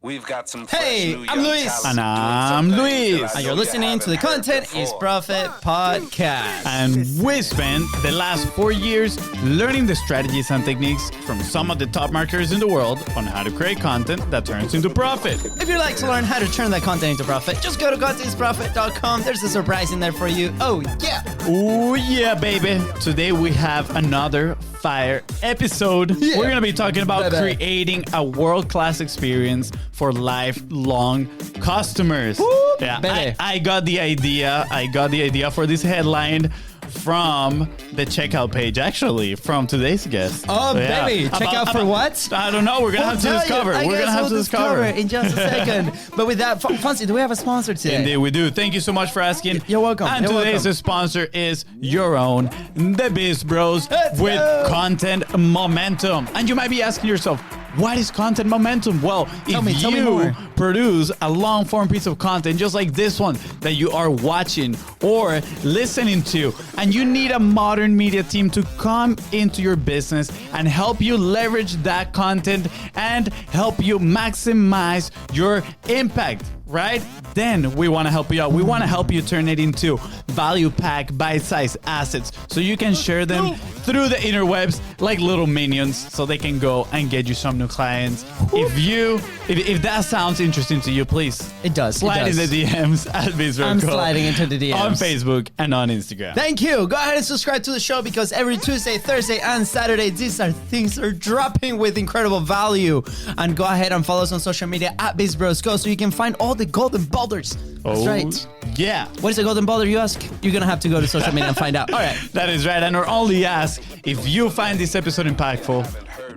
We've got some Hey, I'm Luis. And I'm Luis. And you're listening to the Content is Profit podcast. And we spent the last 4 years learning the strategies and techniques from some of the top marketers in the world on how to create content that turns into profit. If you'd like to learn how to turn that content into profit, just go to contentisprofit.com. There's a surprise in there for you. Oh, yeah. Oh, yeah, baby. Today we have another fire episode. Yeah. We're going to be talking about Baby. creating a world-class experience for lifelong customers. Woo, yeah, baby. I got the idea. I got the idea for this headline from the checkout page, actually, from today's guest. Oh, Yeah. baby. Check out for what? I don't know. We're going to have to discover. We're going to have to discover. in just a second. But with that, FONZI, do we have a sponsor today? Indeed, we do. Thank you so much for asking. You're welcome. And You're today's welcome. sponsor is your own, the BIZBROS, Let's with go. content momentum. And you might be asking yourself, what is content momentum? Well, Tell me if you more. produce a long form piece of content just like this one that you are watching or listening to, and you need a modern media team to come into your business and help you leverage that content and help you maximize your impact, right? Then we want to help you out. We want to help you turn it into value pack, bite-sized assets so you can share them through the interwebs like little minions so they can go and get you some new clients. If that sounds interesting to you, please It does. slide in the DMs at BIZBROS. I'm sliding into the DMs. on Facebook and on Instagram. Thank you. Go ahead and subscribe to the show because every Tuesday, Thursday, and Saturday, these are things are dropping with incredible value. And go ahead and follow us on social media at BIZBROS Go so you can find all the golden boulders. That's right. Yeah. What is a golden boulder, you ask? You're going to have to go to social media and find out. All right. That is right. And our only ask, if you find this episode impactful,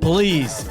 please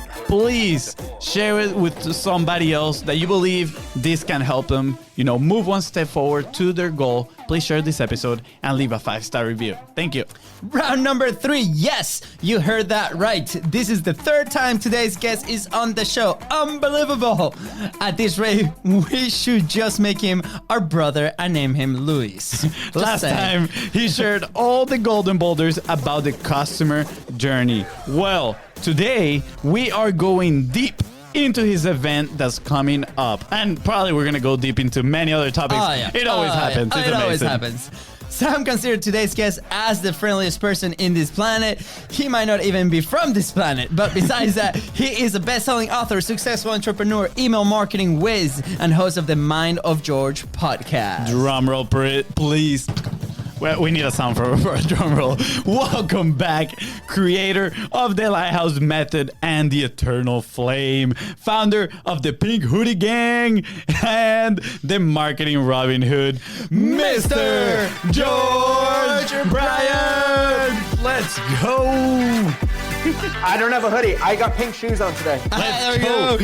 share it with somebody else that you believe this can help them, move one step forward to their goal. Please share this episode and leave a 5-star review. Thank you. Round number 3. Yes, you heard that right. This is the third time today's guest is on the show. Unbelievable. At this rate, we should just make him our brother and name him Luis. Just Last saying. time, he shared all the golden boulders about the customer journey. Well, today, we are going deep into his event that's coming up. And probably we're going to go deep into many other topics. Oh, yeah. It always happens. Yeah. It's It always amazing. happens. Sam considered today's guest as the friendliest person in this planet. He might not even be from this planet, but besides that, he is a best-selling author, successful entrepreneur, email marketing whiz, and host of the Mind of George podcast. Drum roll, please. Well, we need a sound for a drum roll. Welcome back, creator of the Lighthouse Method and the Eternal Flame, founder of the Pink Hoodie Gang and the Marketing Robin Hood, Mr. George Bryant. Let's go. I don't have a hoodie. I got pink shoes on today. There we go.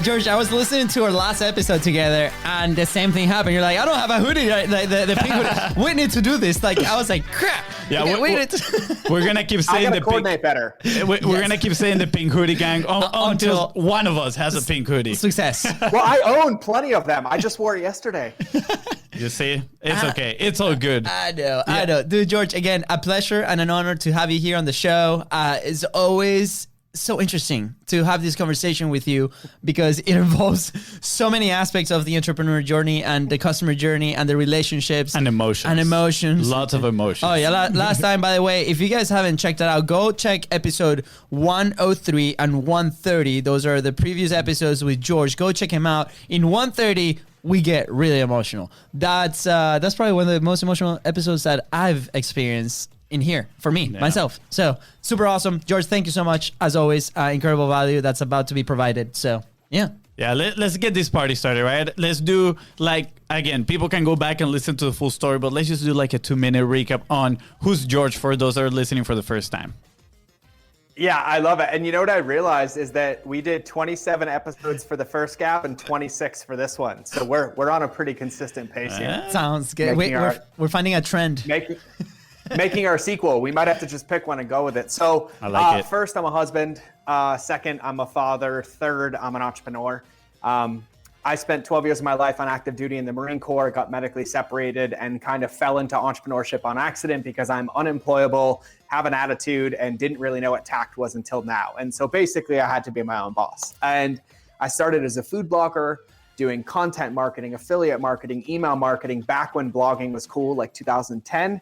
George, I was listening to our last episode together, and the same thing happened. You're like, I don't have a hoodie, like the pink hoodie. We need to do this. Like, I was like, crap. Yeah, Okay, we're need to. We're gonna keep I saying gotta the coordinate pink. better. We're gonna keep saying the Pink Hoodie Gang until one of us has a pink hoodie. Success. Well, I own plenty of them. I just wore it yesterday. You see, it's okay. It's all good. I know. Dude, George, again, a pleasure and an honor to have you here on the show. It's always so interesting to have this conversation with you because it involves so many aspects of the entrepreneur journey and the customer journey and the relationships. And emotions. Lots of emotions. Oh, yeah. Last time, by the way, if you guys haven't checked that out, go check episode 103 and 130. Those are the previous episodes with George. Go check him out. In 130, we get really emotional. That's probably one of the most emotional episodes that I've experienced in here for me, myself. So super awesome. George, thank you so much. As always, incredible value that's about to be provided. So yeah. Yeah, let's get this party started, right? Let's do, again, people can go back and listen to the full story, but let's just do a 2-minute recap on who's George for those that are listening for the first time. Yeah, I love it. And you know what I realized is that we did 27 episodes for the first gap and 26 for this one. So we're on a pretty consistent pace here. Sounds good. We're finding a trend. Making our sequel. We might have to just pick one and go with it. So I like it. First, I'm a husband. Second, I'm a father. Third, I'm an entrepreneur. I spent 12 years of my life on active duty in the Marine Corps, got medically separated, and kind of fell into entrepreneurship on accident because I'm unemployable, have an attitude, and didn't really know what tact was until now. And so basically, I had to be my own boss. And I started as a food blogger, doing content marketing, affiliate marketing, email marketing, back when blogging was cool, like 2010.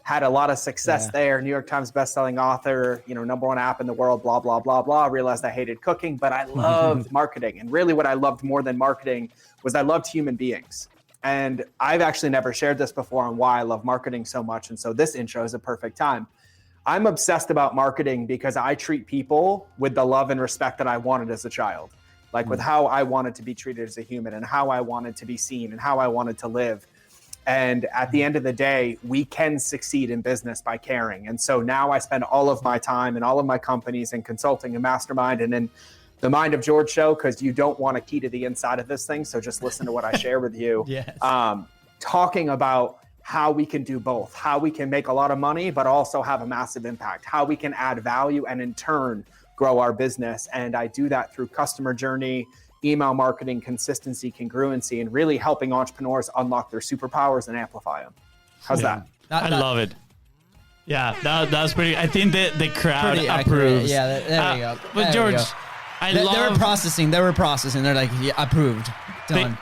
Had a lot of success there. New York Times bestselling author, #1 app in the world, blah, blah, blah, blah. Realized I hated cooking, but I loved marketing. And really what I loved more than marketing was I loved human beings. And I've actually never shared this before on why I love marketing so much. And so this intro is a perfect time. I'm obsessed about marketing because I treat people with the love and respect that I wanted as a child, like with how I wanted to be treated as a human and how I wanted to be seen and how I wanted to live. And at the end of the day, we can succeed in business by caring. And so now I spend all of my time in all of my companies and consulting and mastermind and in the Mind of George show, because you don't want a key to the inside of this thing. So just listen to what I share with you. Yes. Talking about how we can do both, how we can make a lot of money, but also have a massive impact, how we can add value and in turn grow our business. And I do that through customer journey, email marketing, consistency, congruency, and really helping entrepreneurs unlock their superpowers and amplify them. How's that? I love it. Yeah, that's pretty. I think the crowd Pretty approves. accurate. Yeah, there we go. But There George, we go. They were processing. They're like, yeah, approved. Done.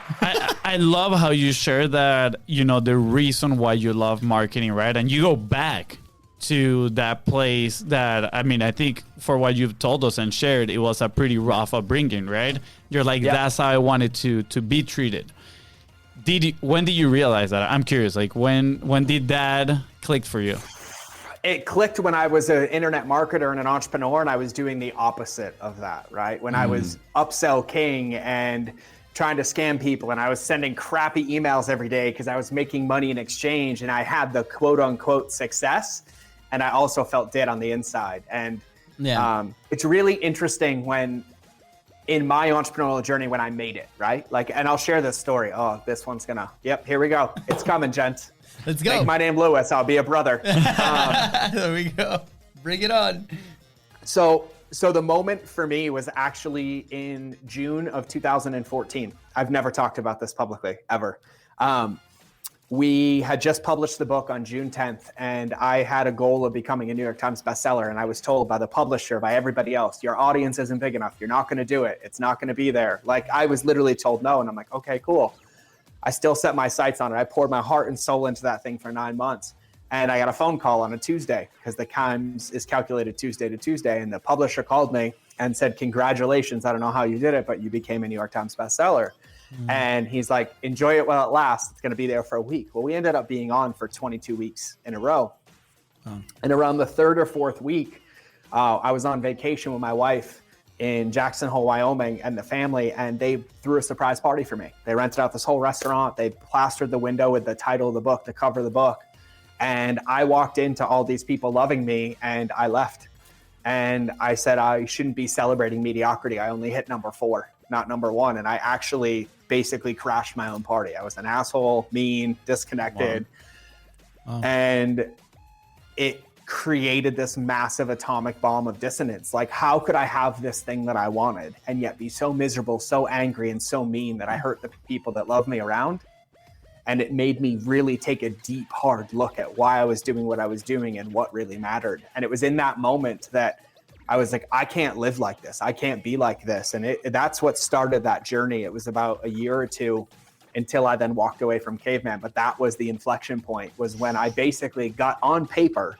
I love how you share that, the reason why you love marketing, right? And you go back to that place that, I think for what you've told us and shared, it was a pretty rough upbringing, right? You're like, that's how I wanted to be treated. When did you realize that? I'm curious, like when did that click for you? It clicked when I was an internet marketer and an entrepreneur, and I was doing the opposite of that, right? When I was upsell king and trying to scam people, and I was sending crappy emails every day because I was making money in exchange, and I had the quote unquote success, and I also felt dead on the inside. And it's really interesting when in my entrepreneurial journey when I made it, right? Like, and I'll share this story. Oh, this one's here we go. It's coming, gents. Let's go. Make my name Lewis. I'll be a brother. There we go. Bring it on. So the moment for me was actually in June of 2014. I've never talked about this publicly, ever. We had just published the book on June 10th, and I had a goal of becoming a New York Times bestseller. And I was told by the publisher, by everybody else, your audience isn't big enough. You're not going to do it. It's not going to be there. Like, I was literally told no. And I'm like, okay, cool. I still set my sights on it. I poured my heart and soul into that thing for 9 months. And I got a phone call on a Tuesday because the Times is calculated Tuesday to Tuesday. And the publisher called me and said, congratulations. I don't know how you did it, but you became a New York Times bestseller. And he's like, enjoy it while it lasts. It's going to be there for a week. Well, we ended up being on for 22 weeks in a row. And around the third or fourth week, I was on vacation with my wife in Jackson Hole, Wyoming, and the family, and they threw a surprise party for me. They rented out this whole restaurant. They plastered the window with the title of the book, the cover of the book. And I walked into all these people loving me, and I left. And I said, I shouldn't be celebrating mediocrity. I only hit number 4, not number 1. And I actually basically crashed my own party. I was an asshole, mean, disconnected. Wow. And it created this massive atomic bomb of dissonance. Like, how could I have this thing that I wanted and yet be so miserable, so angry, and so mean that I hurt the people that love me around? And it made me really take a deep, hard look at why I was doing what I was doing and what really mattered. And it was in that moment that I was like, I can't live like this. I can't be like this. And that's what started that journey. It was about a year or two until I then walked away from Caveman. But that was the inflection point, was when I basically got on paper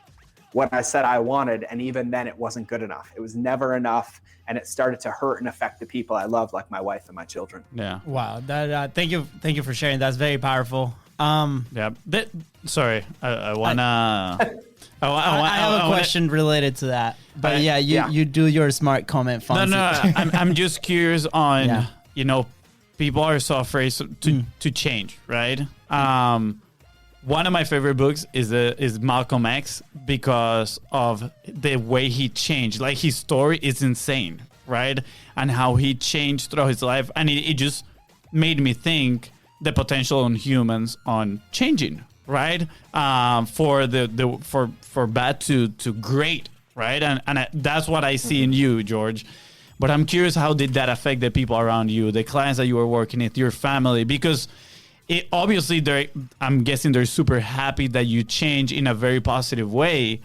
what I said I wanted. And even then it wasn't good enough. It was never enough. And it started to hurt and affect the people I love, like my wife and my children. Yeah. Wow. That thank you for sharing. That's very powerful. Yeah. Sorry. I wanna. I have a question related to that. But you do your smart comment, Fonzie. No. I'm just curious on people are so afraid to change, right? One of my favorite books is Malcolm X, because of the way he changed. Like, his story is insane, right? And how he changed throughout his life, and it just made me think the potential on humans on changing, right? For bad to great, right? And that's what I see in you, George. But I'm curious, how did that affect the people around you, the clients that you were working with, your family? Because obviously, I'm guessing they're super happy that you change in a very positive way.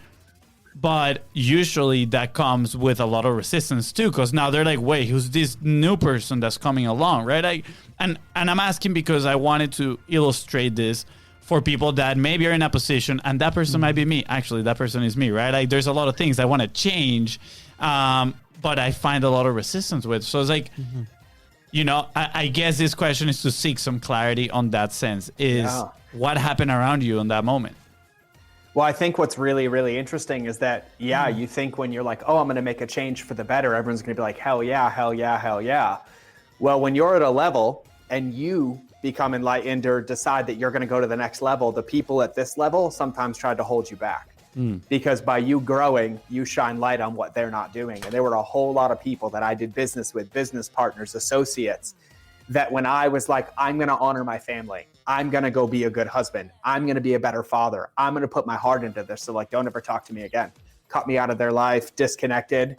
But usually that comes with a lot of resistance too, because now they're like, wait, who's this new person that's coming along, right? And I'm asking because I wanted to illustrate this for people that maybe are in a position, and that person might be me. Actually, that person is me, right? Like, there's a lot of things I want to change, but I find a lot of resistance with. So it's like, you know, I guess this question is to seek some clarity on that sense. Is what happened around you in that moment? Well, I think what's really, really interesting is that, you think when you're like, oh, I'm going to make a change for the better, everyone's going to be like, hell yeah, hell yeah, hell yeah. Well, when you're at a level and you become enlightened or decide that you're going to go to the next level, the people at this level sometimes try to hold you back. Because by you growing, you shine light on what they're not doing. And there were a whole lot of people that I did business with, business partners, associates, that when I was like, I'm going to honor my family, I'm going to go be a good husband, I'm going to be a better father, I'm going to put my heart into this. So like, don't ever talk to me again. Cut me out of their life, disconnected,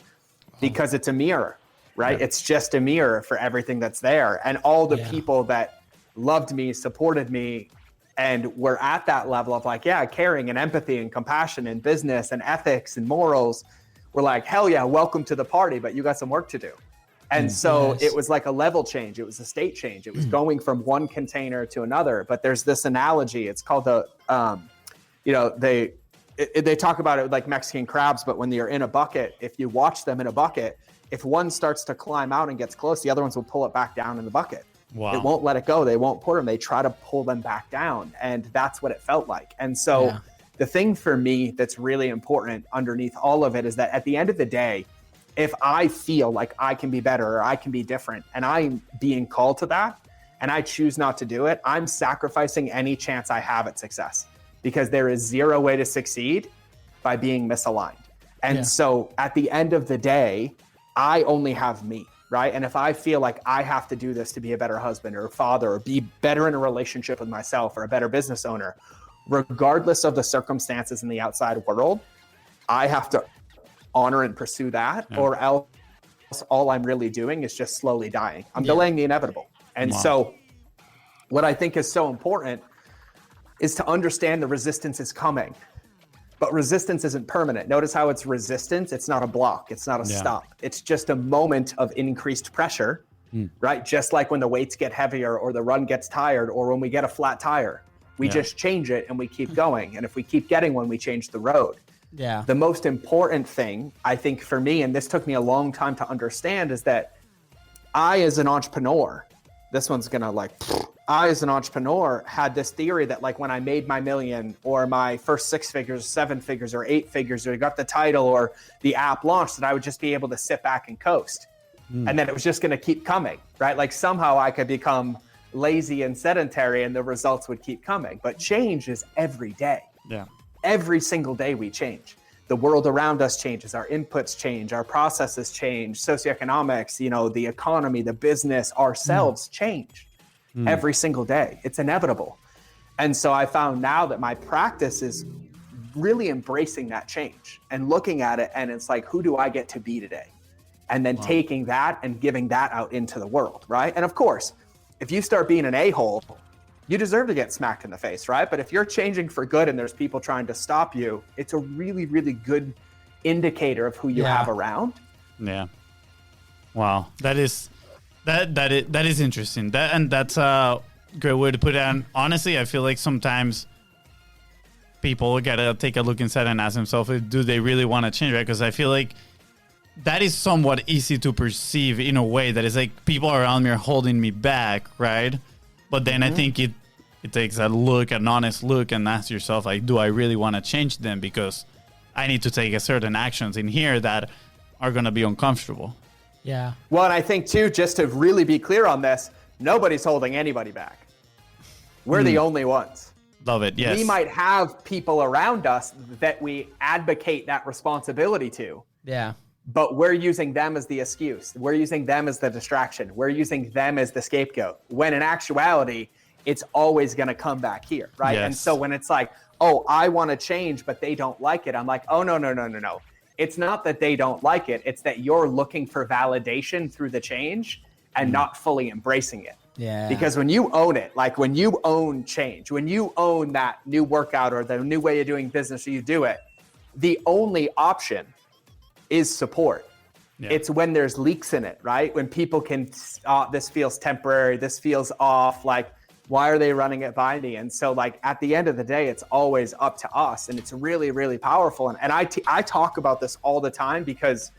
because it's a mirror, right? It's just a mirror for everything that's there. And all the people that loved me, supported me, and were at that level of like, caring and empathy and compassion and business and ethics and morals, were like, hell yeah, welcome to the party, but you got some work to do. And so it was like a level change. It was a state change. It was going from one container to another. But there's this analogy. It's called the, they talk about it like Mexican crabs, but when you're in a bucket, if you watch them in a bucket, if one starts to climb out and gets close, the other ones will pull it back down in the bucket. Wow. It won't let it go. They won't put them. They try to pull them back down. And that's what it felt like. And so the thing for me that's really important underneath all of it is that at the end of the day, if I feel like I can be better or I can be different and I'm being called to that and I choose not to do it, I'm sacrificing any chance I have at success, because there is zero way to succeed by being misaligned. And so at the end of the day, I only have me, right? And if I feel like I have to do this to be a better husband or a father or be better in a relationship with myself or a better business owner, regardless of the circumstances in the outside world, I have to honor and pursue that, or else all I'm really doing is just slowly dying. I'm delaying the inevitable. And so what I think is so important is to understand the resistance is coming, but resistance isn't permanent. Notice how it's resistance. It's not a block. It's not a stop. It's just a moment of increased pressure, right? Just like when the weights get heavier or the run gets tired or when we get a flat tire, we just change it and we keep going. And if we keep getting one, we change the road. Yeah. The most important thing, I think, for me, and this took me a long time to understand, is that I, as an entrepreneur, this one's gonna I, as an entrepreneur, had this theory that like when I made my million or my first 6 figures, 7 figures, or 8 figures, or got the title or the app launched, that I would just be able to sit back and coast. And then it was just gonna keep coming, right? Like somehow I could become lazy and sedentary and the results would keep coming. But change is every day. Yeah. Every single day we change. The world around us changes, our inputs change, our processes change, socioeconomics, the economy, the business, ourselves change every single day. It's inevitable. And so I found now that my practice is really embracing that change and looking at it, and it's like, who do I get to be today? And then taking that and giving that out into the world, right? And of course, if you start being an a-hole, you deserve to get smacked in the face, right? But if you're changing for good and there's people trying to stop you, it's a really, really good indicator of who you have around. Yeah. Wow. That is interesting. That's a great way to put it. And honestly, I feel like sometimes people gotta take a look inside and ask themselves, do they really want to change, right? Because I feel like that is somewhat easy to perceive in a way that is like people around me are holding me back, right? But then I think it takes an honest look, and ask yourself, like, do I really want to change them? Because I need to take a certain actions in here that are going to be uncomfortable. Yeah. Well, and I think, too, just to really be clear on this, nobody's holding anybody back. We're the only ones. Love it, yes. We might have people around us that we advocate that responsibility to. Yeah. But we're using them as the excuse. We're using them as the distraction. We're using them as the scapegoat. When in actuality, it's always going to come back here, right? Yes. And so when it's like, oh, I want to change, but they don't like it, I'm like, oh, no. It's not that they don't like it. It's that you're looking for validation through the change and not fully embracing it. Yeah. Because when you own it, like when you own change, when you own that new workout or the new way of doing business, or you do it, the only option is support. Yeah. It's when there's leaks in it, right? When people can, this feels temporary, this feels off, like, why are they running it by me? And so like at the end of the day, it's always up to us, and it's really, really powerful. And I talk about this all the time because,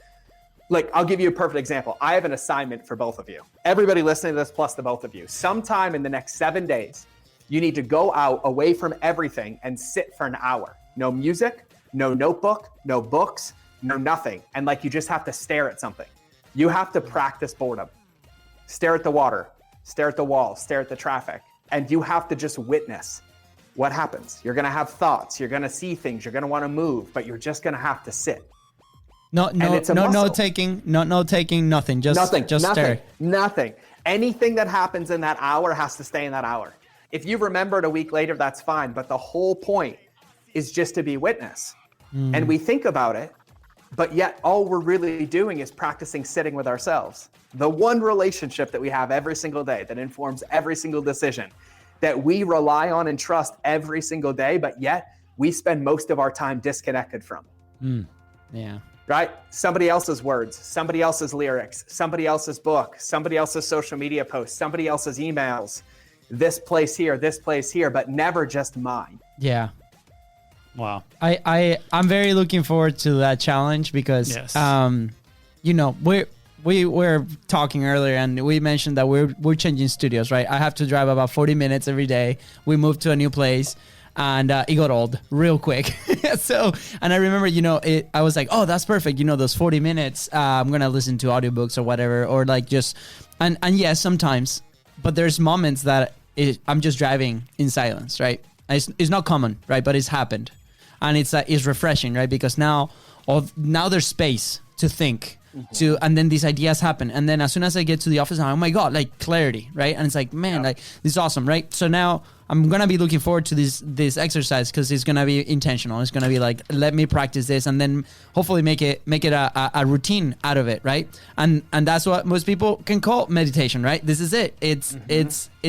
like, I'll give you a perfect example. I have an assignment for both of you. Everybody listening to this, plus the both of you. Sometime in the next 7 days, you need to go out away from everything and sit for an hour. No music, no notebook, no books, no nothing. And like, you just have to stare at something. You have to practice boredom. Stare at the water, stare at the wall, stare at the traffic. And you have to just witness what happens. You're gonna have thoughts, you're gonna see things, you're gonna wanna move, but you're just gonna have to sit. No taking, nothing. Just stare. Nothing. Anything that happens in that hour has to stay in that hour. If you remember it a week later, that's fine. But the whole point is just to be witness. And we think about it, but yet all we're really doing is practicing sitting with ourselves. The one relationship that we have every single day that informs every single decision, that we rely on and trust every single day, but yet we spend most of our time disconnected from. Yeah. Right? Somebody else's words, somebody else's lyrics, somebody else's book, somebody else's social media posts, somebody else's emails, this place here, but never just mine. Yeah. Wow. I'm very looking forward to that challenge because, you know, we were talking earlier and we mentioned that we're changing studios, right? I have to drive about 40 minutes every day. We moved to a new place. And it got old real quick. And I remember, you know, I was like, oh, that's perfect. You know, those 40 minutes, I'm going to listen to audiobooks or whatever, or like just, and yes, sometimes, but there's moments that I'm just driving in silence, right? It's not common, right? But it's happened. And it's refreshing, right? Because now there's space to think, and then these ideas happen. And then as soon as I get to the office, I'm, oh my God, like clarity, right? And it's like, man, like this is awesome, right? So now I'm going to be looking forward to this exercise because it's going to be intentional. It's going to be like, let me practice this and then hopefully make it a routine out of it, right? And that's what most people can call meditation, right? This is it. It's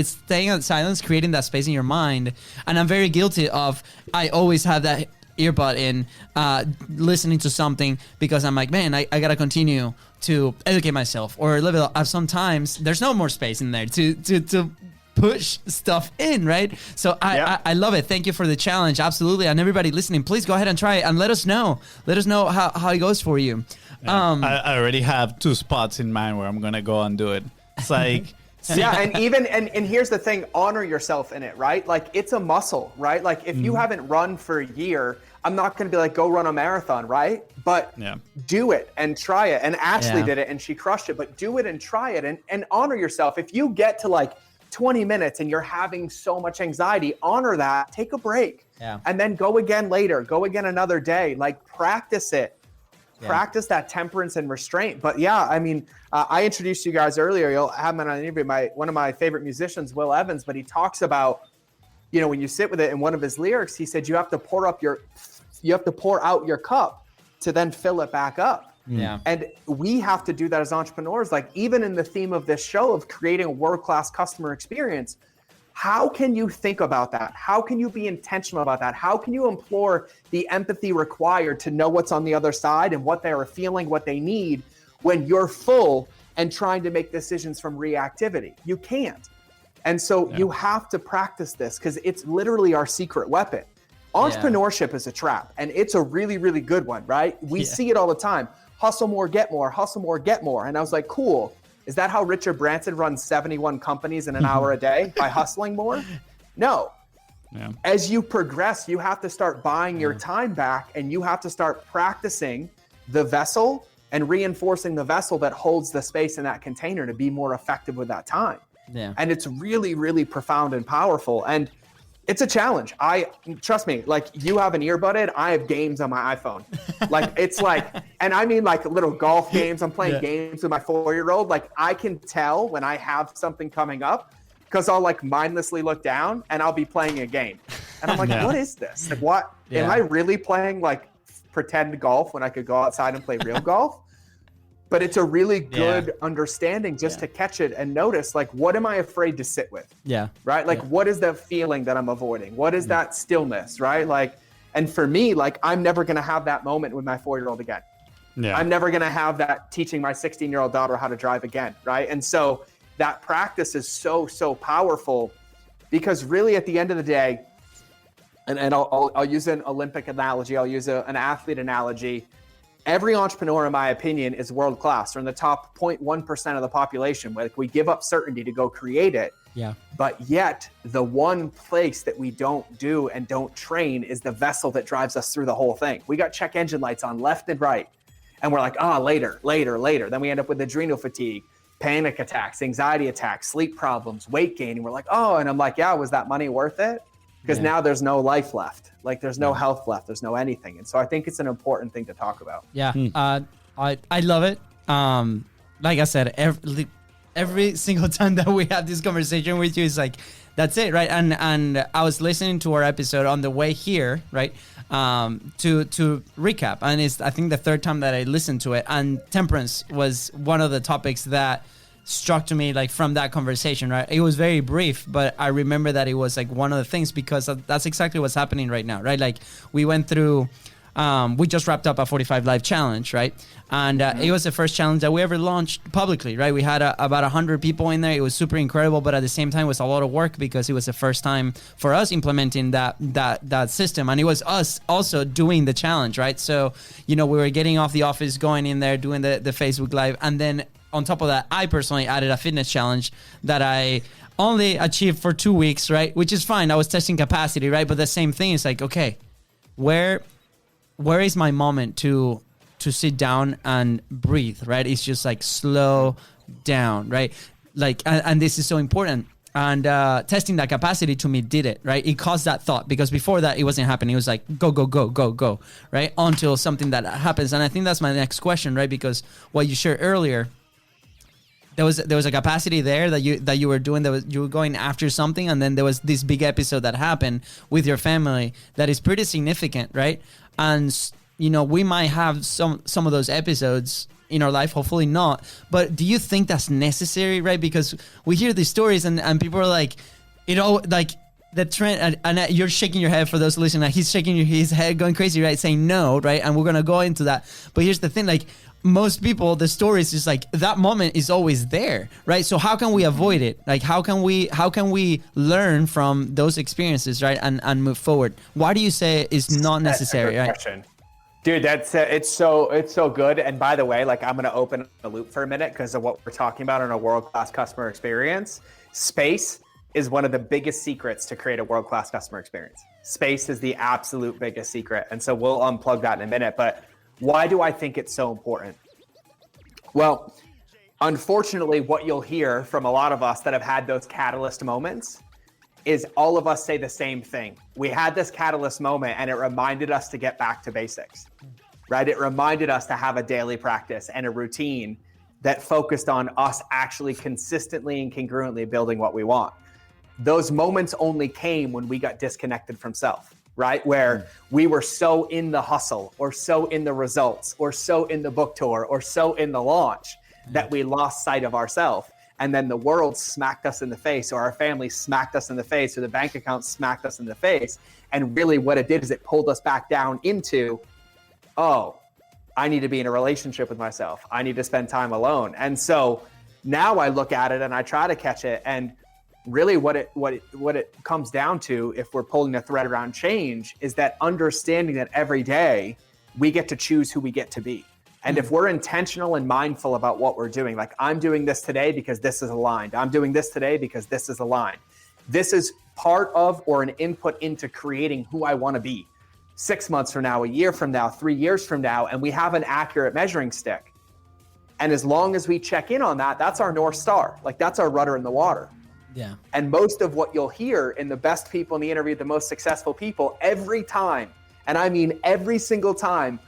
staying in silence, creating that space in your mind. And I'm very guilty of, I always have that earbud in, listening to something because I'm like, man, I got to continue to educate myself or live it up. Sometimes there's no more space in there to push stuff in, right? So I love it. Thank you for the challenge. Absolutely. And everybody listening, please go ahead and try it and let us know. Let us know how it goes for you. I already have 2 spots in mind where I'm going to go and do it. It's like... and here's the thing, honor yourself in it, right? Like it's a muscle, right? Like if you haven't run for a year, I'm not going to be like, go run a marathon, right? But do it and try it. And Ashley did it and she crushed it, but do it and try it and honor yourself. If you get to like 20 minutes and you're having so much anxiety, honor that, take a break and then go again later, go again another day, like practice it. Practice that temperance and restraint. But I mean, I introduced you guys earlier. You'll have him on an interview. One of my favorite musicians, Will Evans, but he talks about, you know, when you sit with it in one of his lyrics, he said you have to pour out your cup to then fill it back up. Yeah. And we have to do that as entrepreneurs. Like even in the theme of this show of creating a world-class customer experience, how can you think about that? How can you be intentional about that? How can you implore the empathy required to know what's on the other side and what they are feeling, what they need when you're full and trying to make decisions from reactivity? You can't. And so you have to practice this because it's literally our secret weapon. Entrepreneurship is a trap and it's a really, really good one, right? We see it all the time. Hustle more, get more, hustle more, get more. And I was like, cool. Is that how Richard Branson runs 71 companies in an hour a day? By hustling more? No. Yeah. As you progress, you have to start buying your time back and you have to start practicing the vessel and reinforcing the vessel that holds the space in that container to be more effective with that time. Yeah. And it's really, really profound and powerful. And it's a challenge. Trust me, like you have an earbud in, I have games on my iPhone. Like it's like, and I mean like little golf games. I'm playing games with my 4-year-old. Like I can tell when I have something coming up because I'll like mindlessly look down and I'll be playing a game. And I'm like, what is this? Like what? Am I really playing like pretend golf when I could go outside and play real golf? But it's a really good understanding just to catch it and notice, like, what am I afraid to sit with? Yeah. Right? Like, what is that feeling that I'm avoiding? What is that stillness? Right? Like, And for me, like, I'm never going to have that moment with my 4-year-old again. Yeah. I'm never going to have that teaching my 16-year-old daughter how to drive again, right? And so that practice is so, so powerful, because really at the end of the day, and I'll use an Olympic analogy, I'll use an athlete analogy. Every entrepreneur, in my opinion, is world-class, or in the top 0.1% of the population. Like, we give up certainty to go create it. Yeah. But yet the one place that we don't do and don't train is the vessel that drives us through the whole thing. We got check engine lights on left and right. And we're like, later. Then we end up with adrenal fatigue, panic attacks, anxiety attacks, sleep problems, weight gain. And we're like, and I'm like, yeah, was that money worth it? Because now there's no life left. Like, there's no health left. There's no anything. And so I think it's an important thing to talk about. Yeah. I love it. Like I said, every single time that we have this conversation with you, it's like, that's it, right? And I was listening to our episode on the way here, right? To recap, and it's, I think, the third time that I listened to it, and temperance was one of the topics that struck to me, like, from that conversation, right? It was very brief, but I remember that it was like one of the things, because that's exactly what's happening right now, right? Like, we went through, we just wrapped up a 45 Live challenge, right? And it was the first challenge that we ever launched publicly, right? We had about 100 people in there. It was super incredible, but at the same time, it was a lot of work, because it was the first time for us implementing that system. And it was us also doing the challenge, right? So, we were getting off the office, going in there, doing the Facebook Live. And then on top of that, I personally added a fitness challenge that I only achieved for 2 weeks, right? Which is fine. I was testing capacity, right? But the same thing is like, okay, where is my moment to sit down and breathe, right? It's just like, slow down, right? Like, and this is so important. And testing that capacity, to me, did it, right? It caused that thought, because before that, it wasn't happening. It was like, go, right? Until something that happens. And I think that's my next question, right? Because what you shared earlier, there was a capacity there that you were doing, you were going after something, and then there was this big episode that happened with your family that is pretty significant, right? And we might have some of those episodes in our life, hopefully not, but do you think that's necessary, right? Because we hear these stories and people are like, like the trend, and you're shaking your head for those listening, he's shaking his head going crazy, right? Saying no, right? And we're gonna go into that, but here's the thing, like, most people, the story is just like, that moment is always there, right? So how can we avoid it? Like, how can we learn from those experiences, right? And move forward? Why do you say it's not necessary, right? Question. Dude, it's so good. And by the way, like, I'm going to open the loop for a minute, because of what we're talking about in a world-class customer experience. Space is one of the biggest secrets to create a world-class customer experience. Space is the absolute biggest secret. And so we'll unplug that in a minute, but why do I think it's so important? Well, unfortunately, what you'll hear from a lot of us that have had those catalyst moments is all of us say the same thing. We had this catalyst moment and it reminded us to get back to basics, right? It reminded us to have a daily practice and a routine that focused on us actually consistently and congruently building what we want. Those moments only came when we got disconnected from self. Right? Where we were so in the hustle, or so in the results, or so in the book tour, or so in the launch that we lost sight of ourselves. And then the world smacked us in the face, or our family smacked us in the face, or the bank account smacked us in the face. And really what it did is it pulled us back down into, I need to be in a relationship with myself. I need to spend time alone. And so now I look at it and I try to catch it. And really what it comes down to, if we're pulling the thread around change, is that understanding that every day we get to choose who we get to be. And if we're intentional and mindful about what we're doing, like, I'm doing this today because this is aligned. I'm doing this today because this is aligned. This is part of, or an input into creating who I want to be 6 months from now, a year from now, 3 years from now, and we have an accurate measuring stick. And as long as we check in on that, that's our North Star. Like, that's our rudder in the water. Yeah. And most of what you'll hear in the best people in the interview, the most successful people, every time, and I mean every single time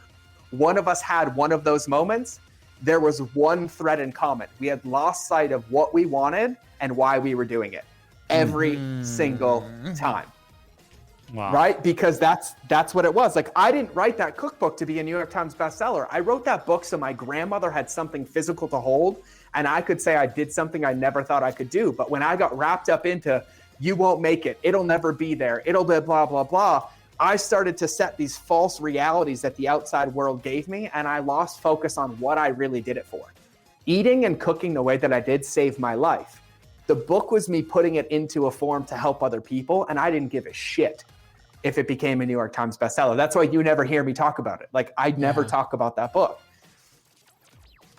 one of us had one of those moments, there was one thread in common. We had lost sight of what we wanted and why we were doing it every single time. Wow. Right? Because that's what it was. Like, I didn't write that cookbook to be a New York Times bestseller. I wrote that book so my grandmother had something physical to hold, and I could say I did something I never thought I could do. But when I got wrapped up into, you won't make it, it'll never be there, it'll be blah, blah, blah, I started to set these false realities that the outside world gave me, and I lost focus on what I really did it for. Eating and cooking the way that I did saved my life. The book was me putting it into a form to help other people, and I didn't give a shit if it became a New York Times bestseller. That's why you never hear me talk about it. Like, I'd never talk about that book.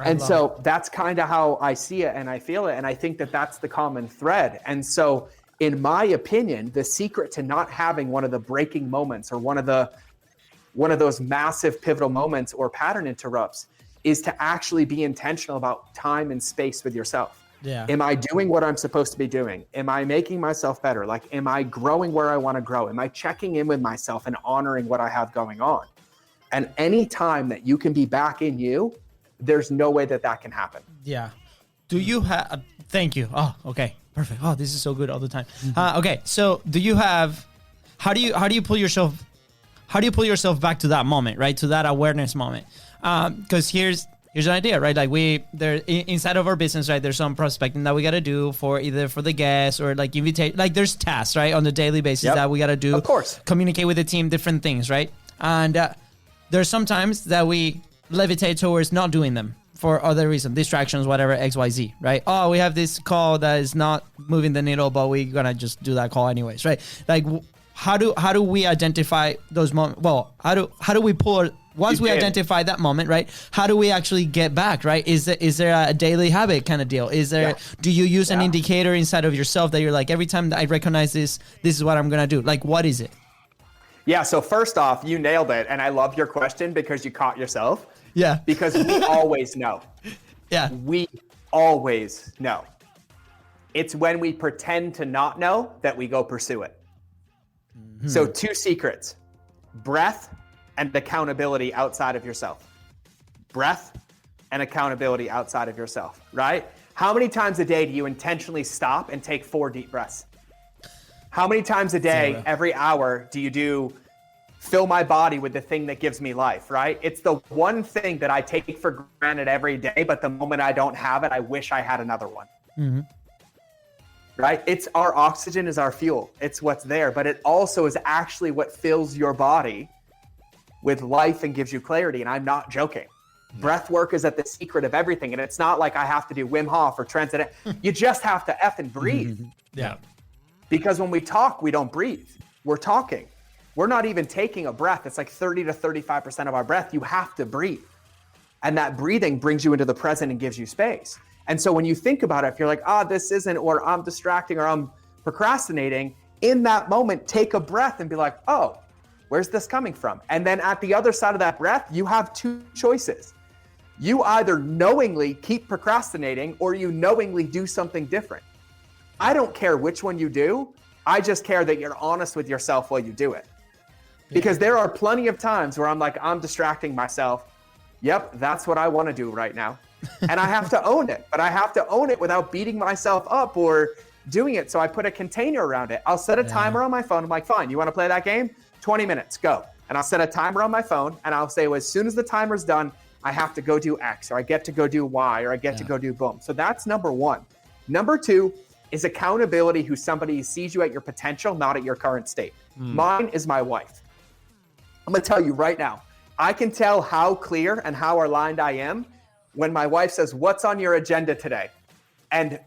And so that's kind of how I see it and I feel it. And I think that that's the common thread. And so in my opinion, the secret to not having one of the breaking moments or one of those massive pivotal moments or pattern interrupts is to actually be intentional about time and space with yourself. Yeah. Am I doing what I'm supposed to be doing? Am I making myself better? Like, am I growing where I want to grow? Am I checking in with myself and honoring what I have going on? And any time that you can be back in you, there's no way that that can happen. Yeah. Do you have, thank you. Oh, okay. Perfect. Oh, this is so good all the time. Okay. So do you have, how do you pull yourself back to that moment, right? To that awareness moment. Cause here's an idea, right? Like inside of our business, right? There's some prospecting that we got to do for either for the guests or like invitation, like there's tasks, right? On the daily basis that we got to do. Of course. Communicate with the team, different things, right? And there's sometimes that we levitate towards not doing them for other reasons, distractions, whatever, XYZ, right? Oh, we have this call that is not moving the needle, but we're gonna just do that call anyways, right? Like, how do we identify those moments? Well, how do we pull once we identify that moment, right? How do we actually get back, right? Is there a daily habit kind of deal? Is there? Do you use an indicator inside of yourself that you're like, every time that I recognize this is what I'm gonna do? Like, what is it? Yeah. So first off, you nailed it, and I love your question because you caught yourself. Yeah. Because we always know. Yeah. We always know. It's when we pretend to not know that we go pursue it. Mm-hmm. So 2 secrets: breath and accountability outside of yourself. Breath and accountability outside of yourself, right? How many times a day do you intentionally stop and take 4 deep breaths? How many times a day, 0. every hour, do you do fill my body with the thing that gives me life, right? It's the one thing that I take for granted every day, but the moment I don't have it, I wish I had another one. Mm-hmm. Right? It's our oxygen is our fuel. It's what's there, but it also is actually what fills your body with life and gives you clarity. And I'm not joking. Breath work is at the secret of everything. And it's not like I have to do Wim Hof or Transcendent. You just have to effing breathe. Yeah. Because when we talk, we don't breathe. We're talking. We're not even taking a breath. It's like 30 to 35% of our breath. You have to breathe. And that breathing brings you into the present and gives you space. And so when you think about it, if you're like, this isn't, or I'm distracting, or I'm procrastinating, in that moment, take a breath and be like, oh, where's this coming from? And then at the other side of that breath, you have 2 choices. You either knowingly keep procrastinating or you knowingly do something different. I don't care which one you do. I just care that you're honest with yourself while you do it. Because there are plenty of times where I'm like, I'm distracting myself. Yep, that's what I want to do right now. And I have to own it, but I have to own it without beating myself up or doing it. So I put a container around it. I'll set a timer on my phone. I'm like, fine, you want to play that game? 20 minutes, go. And I'll set a timer on my phone and I'll say, well, as soon as the timer's done, I have to go do X, or I get to go do Y, or I get to go do boom. So that's number 1. Number 2 is accountability, who somebody sees you at your potential, not at your current state. Mine is my wife. I'm going to tell you right now, I can tell how clear and how aligned I am when my wife says, what's on your agenda today? And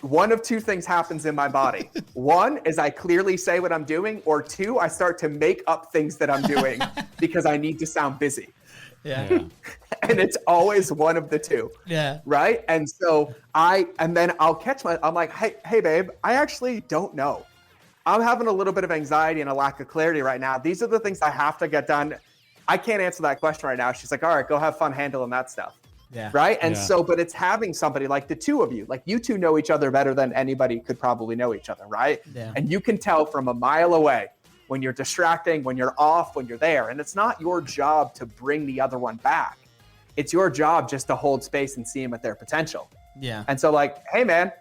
one of 2 things happens in my body. 1 is I clearly say what I'm doing, or 2, I start to make up things that I'm doing because I need to sound busy. Yeah. And it's always one of the 2. Yeah. Right. And so and then I'll I'm like, hey, babe, I actually don't know. I'm having a little bit of anxiety and a lack of clarity right now. These are the things I have to get done. I can't answer that question right now. She's like, all right, go have fun handling that stuff. Yeah. Right. And so, but it's having somebody like the 2 of you, like you 2 know each other better than anybody could probably know each other. Right. Yeah. And you can tell from a mile away when you're distracting, when you're off, when you're there. And it's not your job to bring the other one back. It's your job just to hold space and see them at their potential. Yeah. And so like, hey man,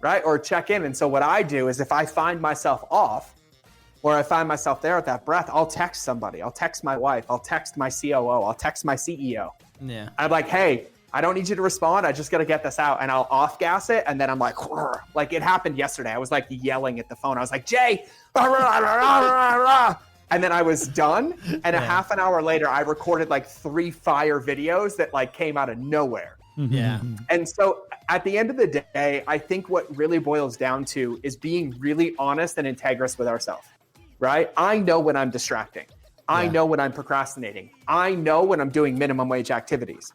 right? Or check in. And so what I do is if I find myself off, or I find myself there at that breath, I'll text somebody. I'll text my wife. I'll text my COO. I'll text my CEO. Yeah. I'm like, hey, I don't need you to respond. I just got to get this out. And I'll off gas it. And then I'm like it happened yesterday. I was like yelling at the phone. I was like, Jay, And then I was done. And a half an hour later, I recorded like 3 fire videos that like came out of nowhere. Yeah. And so at the end of the day, I think what really boils down to is being really honest and integrous with ourselves, right? I know when I'm distracting. I know when I'm procrastinating. I know when I'm doing minimum wage activities.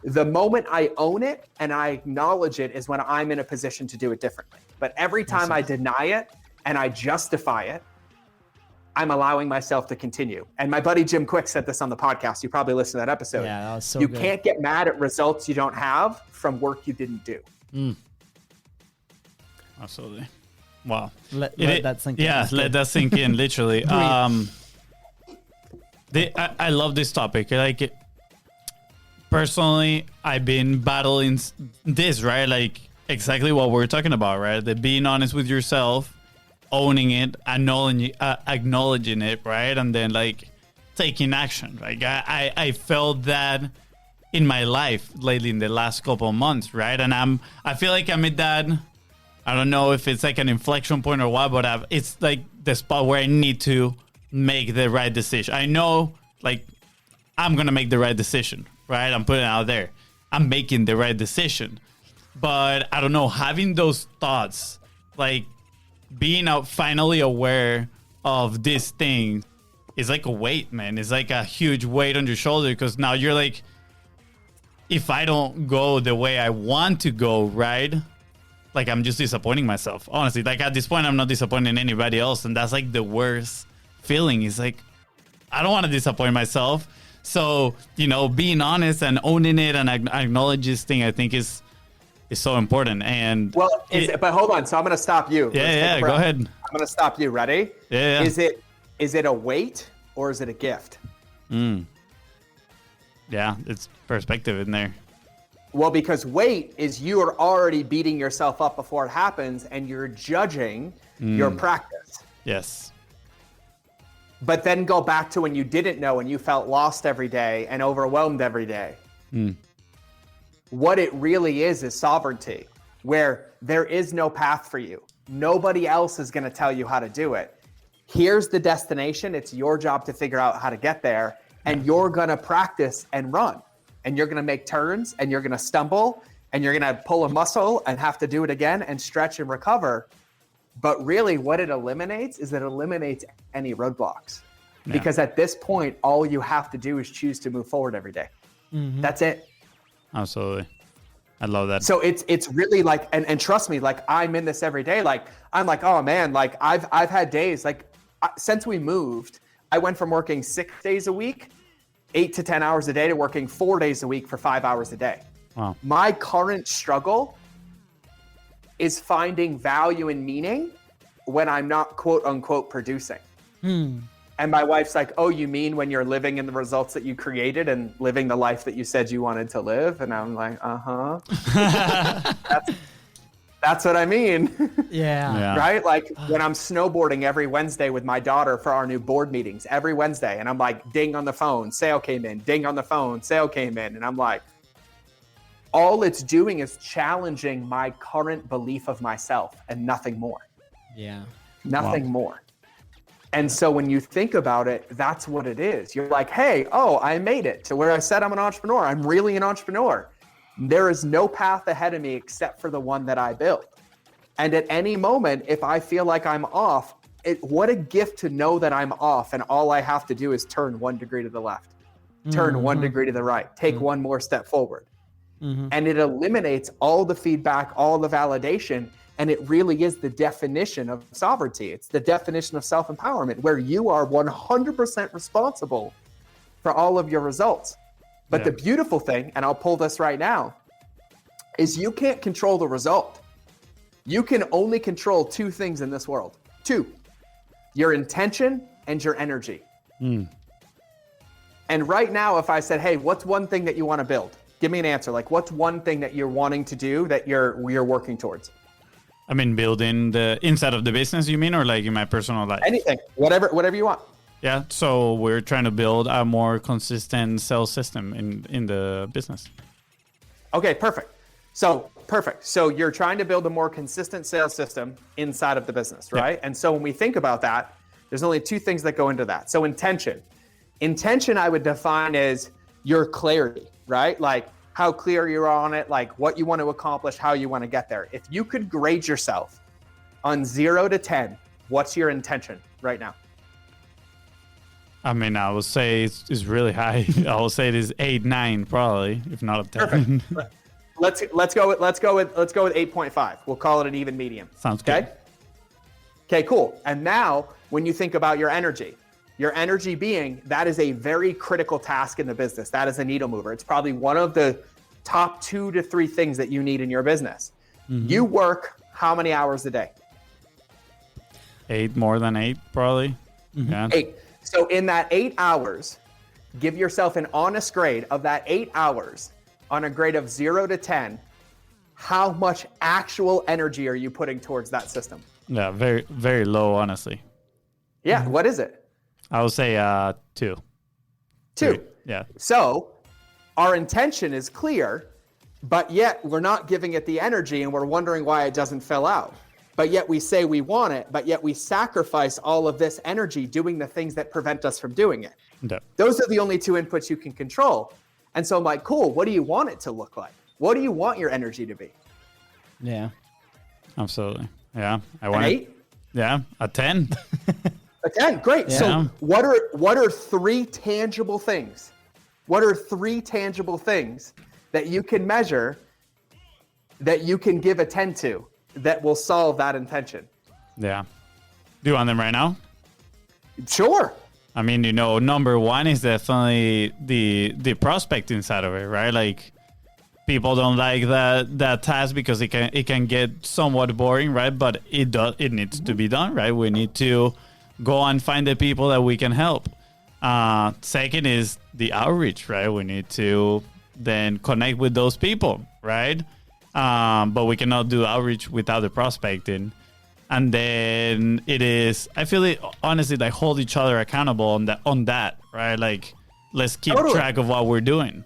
The moment I own it and I acknowledge it is when I'm in a position to do it differently. But every time I deny it and I justify it, I'm allowing myself to continue. And my buddy Jim Quick said this on the podcast. You probably listened to that episode. Yeah, that was so you good. can't get mad at results you don't have from work you didn't do. Absolutely. Wow. Let that sink in. Yeah, let that sink in, literally. I love this topic. Like, personally, I've been battling this, right? Like, exactly what we're talking about, right? The being honest with yourself, owning it, acknowledging it, right? And then, like, taking action. Like, I felt that in my life lately in the last couple of months, right? And I feel like I'm at that, I don't know if it's like an inflection point or what, but it's like the spot where I need to make the right decision. I know, like, I'm going to make the right decision, right? I'm putting it out there. I'm making the right decision. But I don't know, having those thoughts, like being out finally aware of this thing is like a weight, man. It's like a huge weight on your shoulder because now you're like, if I don't go the way I want to go, right? Like, I'm just disappointing myself. Honestly, like at this point, I'm not disappointing anybody else. And that's like the worst feeling. Is like, I don't want to disappoint myself. So, being honest and owning it and acknowledge this thing, I think is so important. And but hold on. So I'm going to stop you. Yeah, go ahead. I'm going to stop you. Ready? Yeah. Is it a weight or is it a gift? Yeah, it's perspective in there. Well, because weight is you are already beating yourself up before it happens and you're judging your practice. Yes. But then go back to when you didn't know and you felt lost every day and overwhelmed every day. What it really is sovereignty, where there is no path for you. Nobody else is going to tell you how to do it. Here's the destination. It's your job to figure out how to get there. And you're going to practice and run. And you're going to make turns and you're going to stumble and you're going to pull a muscle and have to do it again and stretch and recover. But really what it eliminates is any roadblocks. Yeah. Because at this point, all you have to do is choose to move forward every day. That's it. Absolutely. I love that. So it's really like, and trust me, like I'm in this every day. Like, I'm like, oh man, like I've had days like since we moved, I went from working 6 days a week, 8 to 10 hours a day to working 4 days a week for 5 hours a day. Wow. My current struggle is finding value and meaning when I'm not quote unquote producing. And my wife's like, oh, you mean when you're living in the results that you created and living the life that you said you wanted to live? And I'm like, that's what I mean. Yeah. Right? Like when I'm snowboarding every Wednesday with my daughter for our new board meetings every Wednesday. And I'm like, ding on the phone, sale came in, ding on the phone, sale came in. And I'm like, all it's doing is challenging my current belief of myself and nothing more. Yeah. Nothing more. And so when you think about it, that's what it is. You're like, hey, I made it to where I said I'm an entrepreneur. I'm really an entrepreneur. There is no path ahead of me except for the one that I built. And at any moment, if I feel like I'm off, what a gift to know that I'm off. And all I have to do is turn 1 degree to the left, turn 1 degree to the right, take one more step forward. And it eliminates all the feedback, all the validation. And it really is the definition of sovereignty. It's the definition of self-empowerment, where you are 100% responsible for all of your results. But the beautiful thing, and I'll pull this right now, is you can't control the result. You can only control 2 things in this world. 2, your intention and your energy. And right now, if I said, hey, what's one thing that you want to build? Give me an answer. Like, what's one thing that you're wanting to do that you're working towards? I mean, building the inside of the business, you mean, or like in my personal life? Anything, whatever you want. Yeah, so we're trying to build a more consistent sales system in the business. Okay, perfect. So you're trying to build a more consistent sales system inside of the business, right? Yeah. And so when we think about that, There's only two things that go into that. So intention. Intention I would define as your clarity, right? Like how clear you are on it, like what you want to accomplish, how you want to get there. If you could grade yourself on 0 to 10, what's your intention right now? I mean, I would say it's really high. I will say it is 8, 9, probably, if not a 10. Perfect. Let's go with 8.5. We'll call it an even medium. Sounds good. Okay, cool. And now when you think about your energy being, that is a very critical task in the business. That is a needle mover. It's probably one of the top 2 to 3 things that you need in your business. Mm-hmm. You work how many hours a day? 8, more than 8, probably. Mm-hmm. Yeah. 8. So in that 8 hours, give yourself an honest grade of that 8 hours on a grade of 0 to 10. How much actual energy are you putting towards that system? Yeah, very, very low, honestly. Yeah, what is it? I would say 2. 2. Yeah. So our intention is clear, but yet we're not giving it the energy and we're wondering why it doesn't fill out. But yet we say we want it, but yet we sacrifice all of this energy doing the things that prevent us from doing it. Yeah. Those are the only 2 inputs you can control. And so I'm like, cool, what do you want it to look like? What do you want your energy to be? Yeah. Absolutely. Yeah. I want an 8? Yeah, a 10. A 10, great. Yeah. So what are 3 tangible things? What are 3 tangible things that you can measure, that you can give a 10 to, that will solve that intention? Yeah. Do you want them right now? Sure. I mean, number 1 is definitely the prospecting side of it, right? Like, people don't like that task because it can get somewhat boring, right? But it needs to be done, right? We need to go and find the people that we can help. Second is the outreach, right? We need to then connect with those people, right? But we cannot do outreach without the prospecting. And then it is, I feel it, honestly, like hold each other accountable on that, right? Like, let's keep track of what we're doing.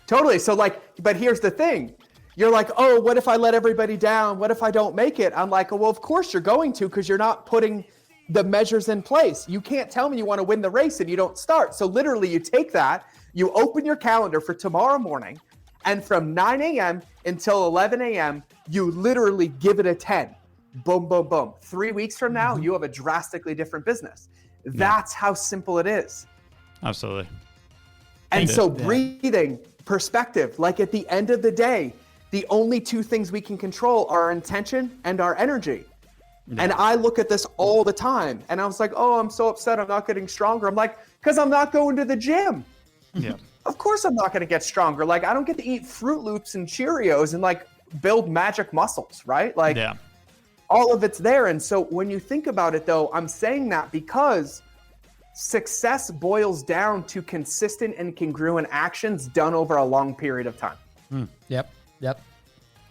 Totally. So but here's the thing. You're like, oh, what if I let everybody down? What if I don't make it? I'm like, well, of course you're going to, because you're not putting the measures in place. You can't tell me you want to win the race and you don't start. So literally you take that, you open your calendar for tomorrow morning, and from 9 a.m. until 11 a.m., you literally give it a 10. Boom, boom, boom. 3 weeks from now, you have a drastically different business. That's how simple it is. Absolutely. And so breathing, perspective, like at the end of the day, the only 2 things we can control are our intention and our energy. Yeah. And I look at this all the time and I was like, oh, I'm so upset I'm not getting stronger. I'm like, because I'm not going to the gym. Yeah. Of course I'm not going to get stronger. Like, I don't get to eat Fruit Loops and Cheerios and like build magic muscles, right? Like, all of it's there. And so when you think about it though, I'm saying that because success boils down to consistent and congruent actions done over a long period of time. Yep.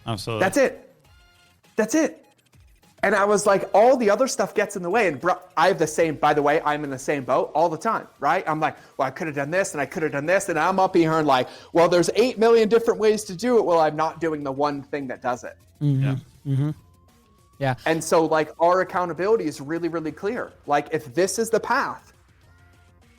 Absolutely. That's it. And I was like, all the other stuff gets in the way. And I have the same, by the way, I'm in the same boat all the time, right? I'm like, well, I could have done this and I could have done this. And I'm up here and like, well, there's 8 million different ways to do it. Well, I'm not doing the one thing that does it. Yeah. And so like our accountability is really, really clear. Like, if this is the path,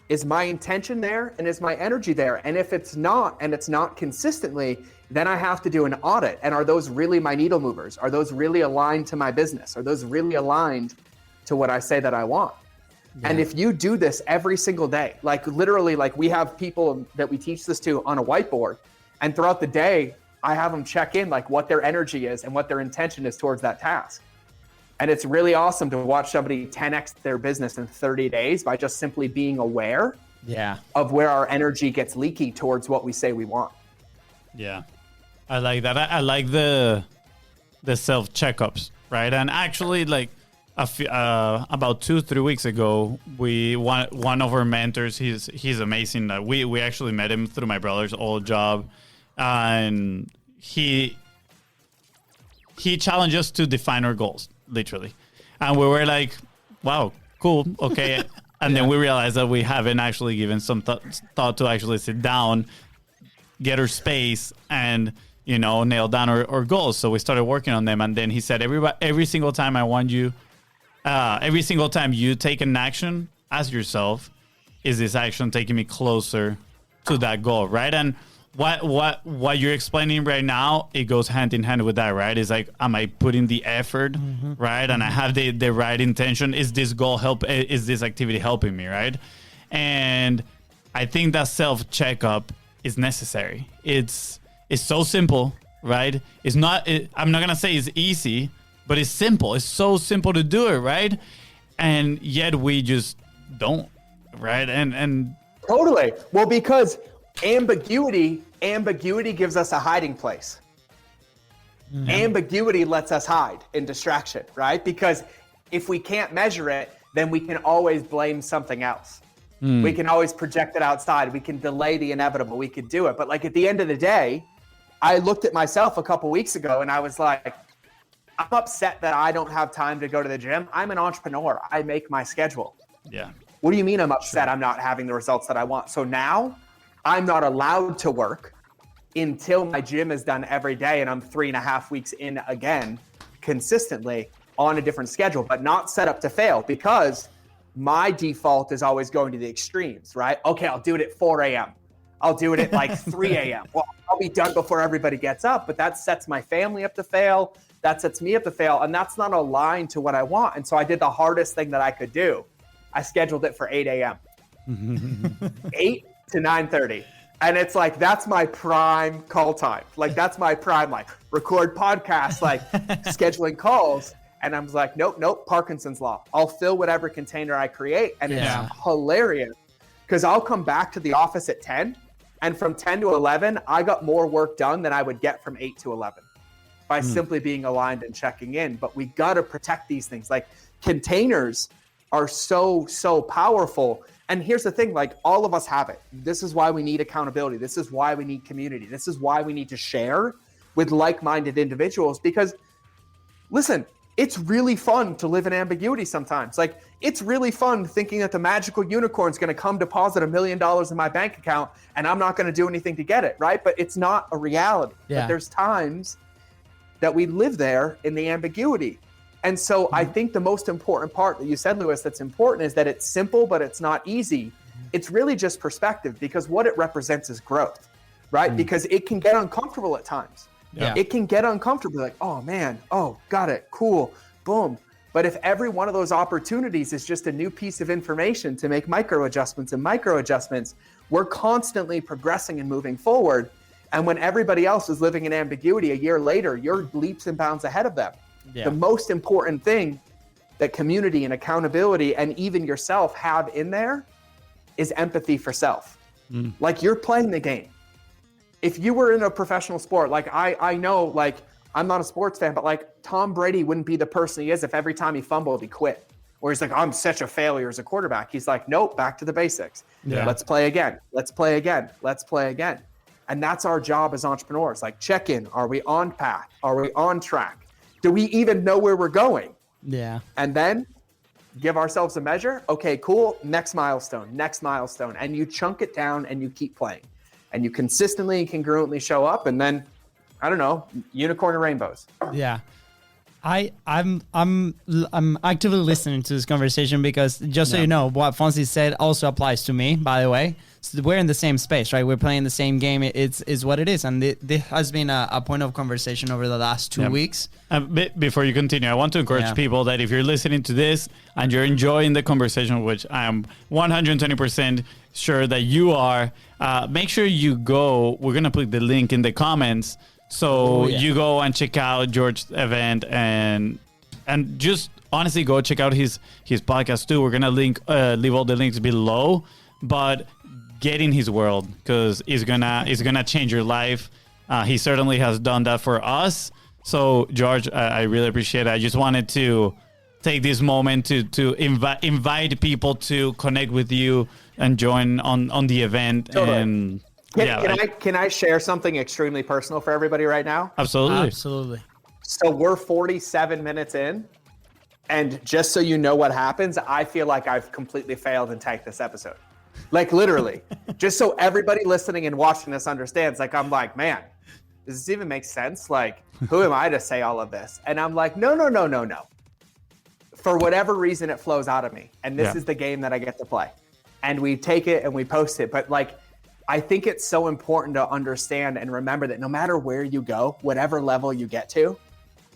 is my intention there and is my energy there? And if it's not, and it's not consistently, then I have to do an audit. And are those really my needle movers? Are those really aligned to my business? Are those really aligned to what I say that I want? And if you do this every single day, like literally, like we have people that we teach this to on a whiteboard, and throughout the day, I have them check in like what their energy is and what their intention is towards that task. And it's really awesome to watch somebody 10x their business in 30 days by just simply being aware of where our energy gets leaky towards what we say we want. Yeah. I like that. I like the self checkups, right? And actually, like about 2-3 weeks ago, one of our mentors, he's amazing. We actually met him through my brother's old job, and he challenged us to define our goals, literally. And we were like, wow, cool, okay. And then we realized that we haven't actually given some thought to actually sit down, get our space, and nail down our goals. So we started working on them. And then he said, every single time I want you every single time you take an action, ask yourself, is this action taking me closer to that goal, right? And what you're explaining right now, it goes hand in hand with that, right? It's like, am I putting the effort, right? And I have the right intention. Is this goal is this activity helping me, right? And I think that self-checkup is necessary. It's so simple, right? I'm not gonna say it's easy, but it's simple. It's so simple to do it, right? And yet we just don't, right? And totally. Well, because ambiguity gives us a hiding place. Ambiguity lets us hide in distraction, right? Because if we can't measure it, then we can always blame something else. We can always project it outside. We can delay the inevitable. We could do it. But like at the end of the day, I looked at myself a couple weeks ago and I was like, I'm upset that I don't have time to go to the gym. I'm an entrepreneur. I make my schedule. yeah. What do you mean I'm upset I'm not having the results that I want? So now I'm not allowed to work until my gym is done every day and I'm 3.5 weeks in again consistently on a different schedule, but not set up to fail because my default is always going to the extremes, right? Okay, I'll do it at 4 a.m. I'll do it at like 3 a.m. Well, I'll be done before everybody gets up, but that sets my family up to fail. That sets me up to fail. And that's not aligned to what I want. And so I did the hardest thing that I could do. I scheduled it for 8 a.m. 8 to 9:30. And it's like, that's my prime call time. Like, that's my prime, like, record podcasts, like, scheduling calls. And I was like, nope, Parkinson's law. I'll fill whatever container I create. And it's hilarious because I'll come back to the office at 10. And from 10 to 11, I got more work done than I would get from 8 to 11 by simply being aligned and checking in. But we got to protect these things. Like, containers are so powerful. And here's the thing, like, all of us have it. This is why we need accountability. This is why we need community. This is why we need to share with like-minded individuals because, listen, it's really fun to live in ambiguity sometimes. Like, it's really fun thinking that the magical unicorn is going to come deposit $1 million in my bank account and I'm not going to do anything to get it, right? But it's not a reality. Yeah. But there's times that we live there in the ambiguity. And so I think the most important part that you said, Luis, that's important is that it's simple, but it's not easy. It's really just perspective because what it represents is growth, right? Because it can get uncomfortable at times. Yeah. It can get uncomfortable, like, oh man, oh, got it, cool, boom. But if every one of those opportunities is just a new piece of information to make micro adjustments, we're constantly progressing and moving forward. And when everybody else is living in ambiguity a year later, you're leaps and bounds ahead of them. Yeah. The most important thing that community and accountability and even yourself have in there is empathy for self. Like, you're playing the game. If you were in a professional sport, like I know, like, I'm not a sports fan, but like Tom Brady wouldn't be the person he is if every time he fumbled, he quit. Or he's like, I'm such a failure as a quarterback. He's like, nope, back to the basics. Yeah. Let's play again. Let's play again. Let's play again. And that's our job as entrepreneurs. Like, check in. Are we on path? Are we on track? Do we even know where we're going? Yeah. And then give ourselves a measure. Okay, cool. Next milestone. And you chunk it down and you keep playing. And you consistently and congruently show up, and then, I don't know, unicorn and rainbows. Yeah. I'm actively listening to this conversation because just so you know, what Fonzie said also applies to me, by the way. So we're in the same space, right? We're playing the same game. It's what it is. And this has been a point of conversation over the last 2 weeks. Before you continue, I want to encourage people that if you're listening to this and you're enjoying the conversation, which I am 120% sure that you are, make sure you go. We're going to put the link in the comments. So you go and check out George's event and just honestly go check out his podcast too. We're gonna leave all the links below, but get in his world because it's gonna change your life. He certainly has done that for us. So George, I really appreciate it. I just wanted to take this moment to invite people to connect with you and join on the event. Totally. Can I share something extremely personal for everybody right now? Absolutely. So we're 47 minutes in, and just so you know what happens, I feel like I've completely failed and tanked this episode. Like, literally. Just so everybody listening and watching this understands, like, I'm like, man, does this even make sense? Like, who am I to say all of this? And I'm like, no. for whatever reason, it flows out of me. And this is the game that I get to play. And we take it and we post it. But like, I think it's so important to understand and remember that no matter where you go, whatever level you get to,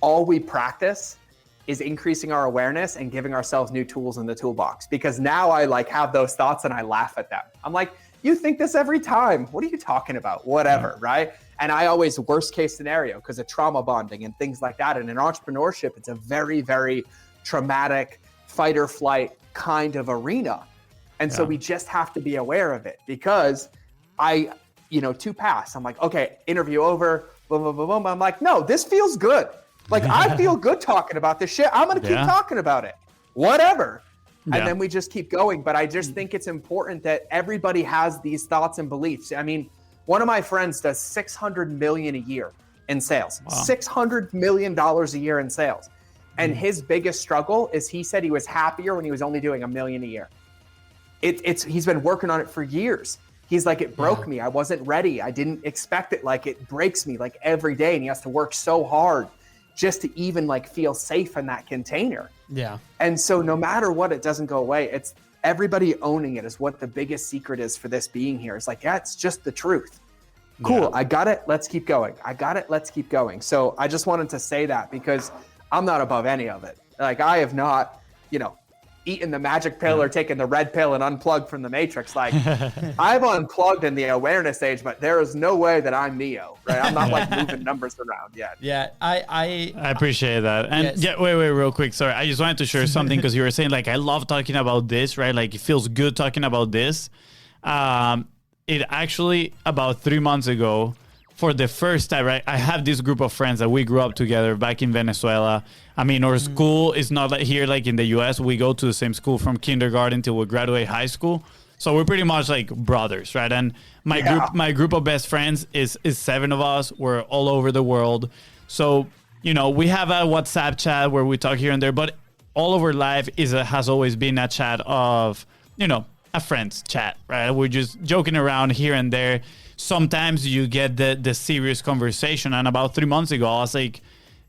all we practice is increasing our awareness and giving ourselves new tools in the toolbox. Because now I like have those thoughts and I laugh at them. I'm like, you think this every time. What are you talking about? Whatever, right? And I always worst case scenario because of trauma bonding and things like that. And in entrepreneurship, it's a very, very traumatic fight or flight kind of arena. And so we just have to be aware of it because to pass, I'm like, okay, interview over, boom, boom, boom, boom. I'm like, no, this feels good. Like I feel good talking about this shit. I'm going to keep talking about it, whatever. And then we just keep going. But I just think it's important that everybody has these thoughts and beliefs. I mean, one of my friends does $600 million a year in sales, $600 million a year in sales. And his biggest struggle is he said he was happier when he was only doing $1 million a year. He's been working on it for years. He's like, it broke me. I wasn't ready. I didn't expect it. Like it breaks me like every day. And he has to work so hard just to even like feel safe in that container. Yeah. And so no matter what, it doesn't go away. It's everybody owning it is what the biggest secret is for this being here. It's like, it's just the truth. Cool. I got it. Let's keep going. I got it. Let's keep going. So I just wanted to say that because I'm not above any of it. Like I have not, eaten the magic pill or taken the red pill and unplugged from the matrix. Like I've unplugged in the awareness age, but there is no way that I'm Neo, right? I'm not like moving numbers around yet. Yeah. I appreciate that. And wait, real quick. Sorry. I just wanted to share something because you were saying like, I love talking about this, right? Like it feels good talking about this. It actually about 3 months ago, for the first time, right? I have this group of friends that we grew up together back in Venezuela. I mean, our school is not like here, like in the US. We go to the same school from kindergarten till we graduate high school. So we're pretty much like brothers, right? And my group of best friends is 7 of us. We're all over the world. So, we have a WhatsApp chat where we talk here and there, but all of our life has always been a chat of, a friend's chat, right? We're just joking around here and there. Sometimes you get the serious conversation. And about 3 months ago, I was like,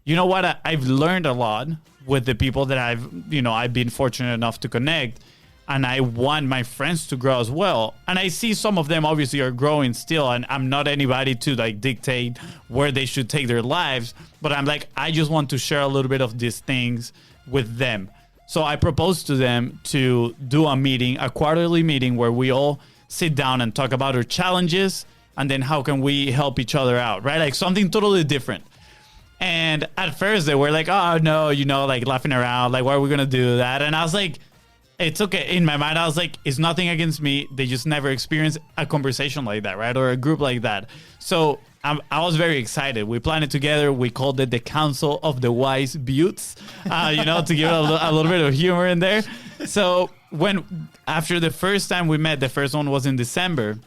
you know what? I've learned a lot with the people that I've been fortunate enough to connect. And I want my friends to grow as well. And I see some of them obviously are growing still. And I'm not anybody to like dictate where they should take their lives. But I'm like, I just want to share a little bit of these things with them. So I proposed to them to do a quarterly meeting where we all sit down and talk about our challenges and then how can we help each other out, right? Like something totally different. And at first they were like, oh no, like laughing around, like why are we going to do that? And I was like, it's okay. In my mind, I was like, it's nothing against me. They just never experienced a conversation like that, right? Or a group like that. So I was very excited. We planned it together. We called it the Council of the Wise Buttes, to give it a little bit of humor in there. So after the first time we met, the first one was in December,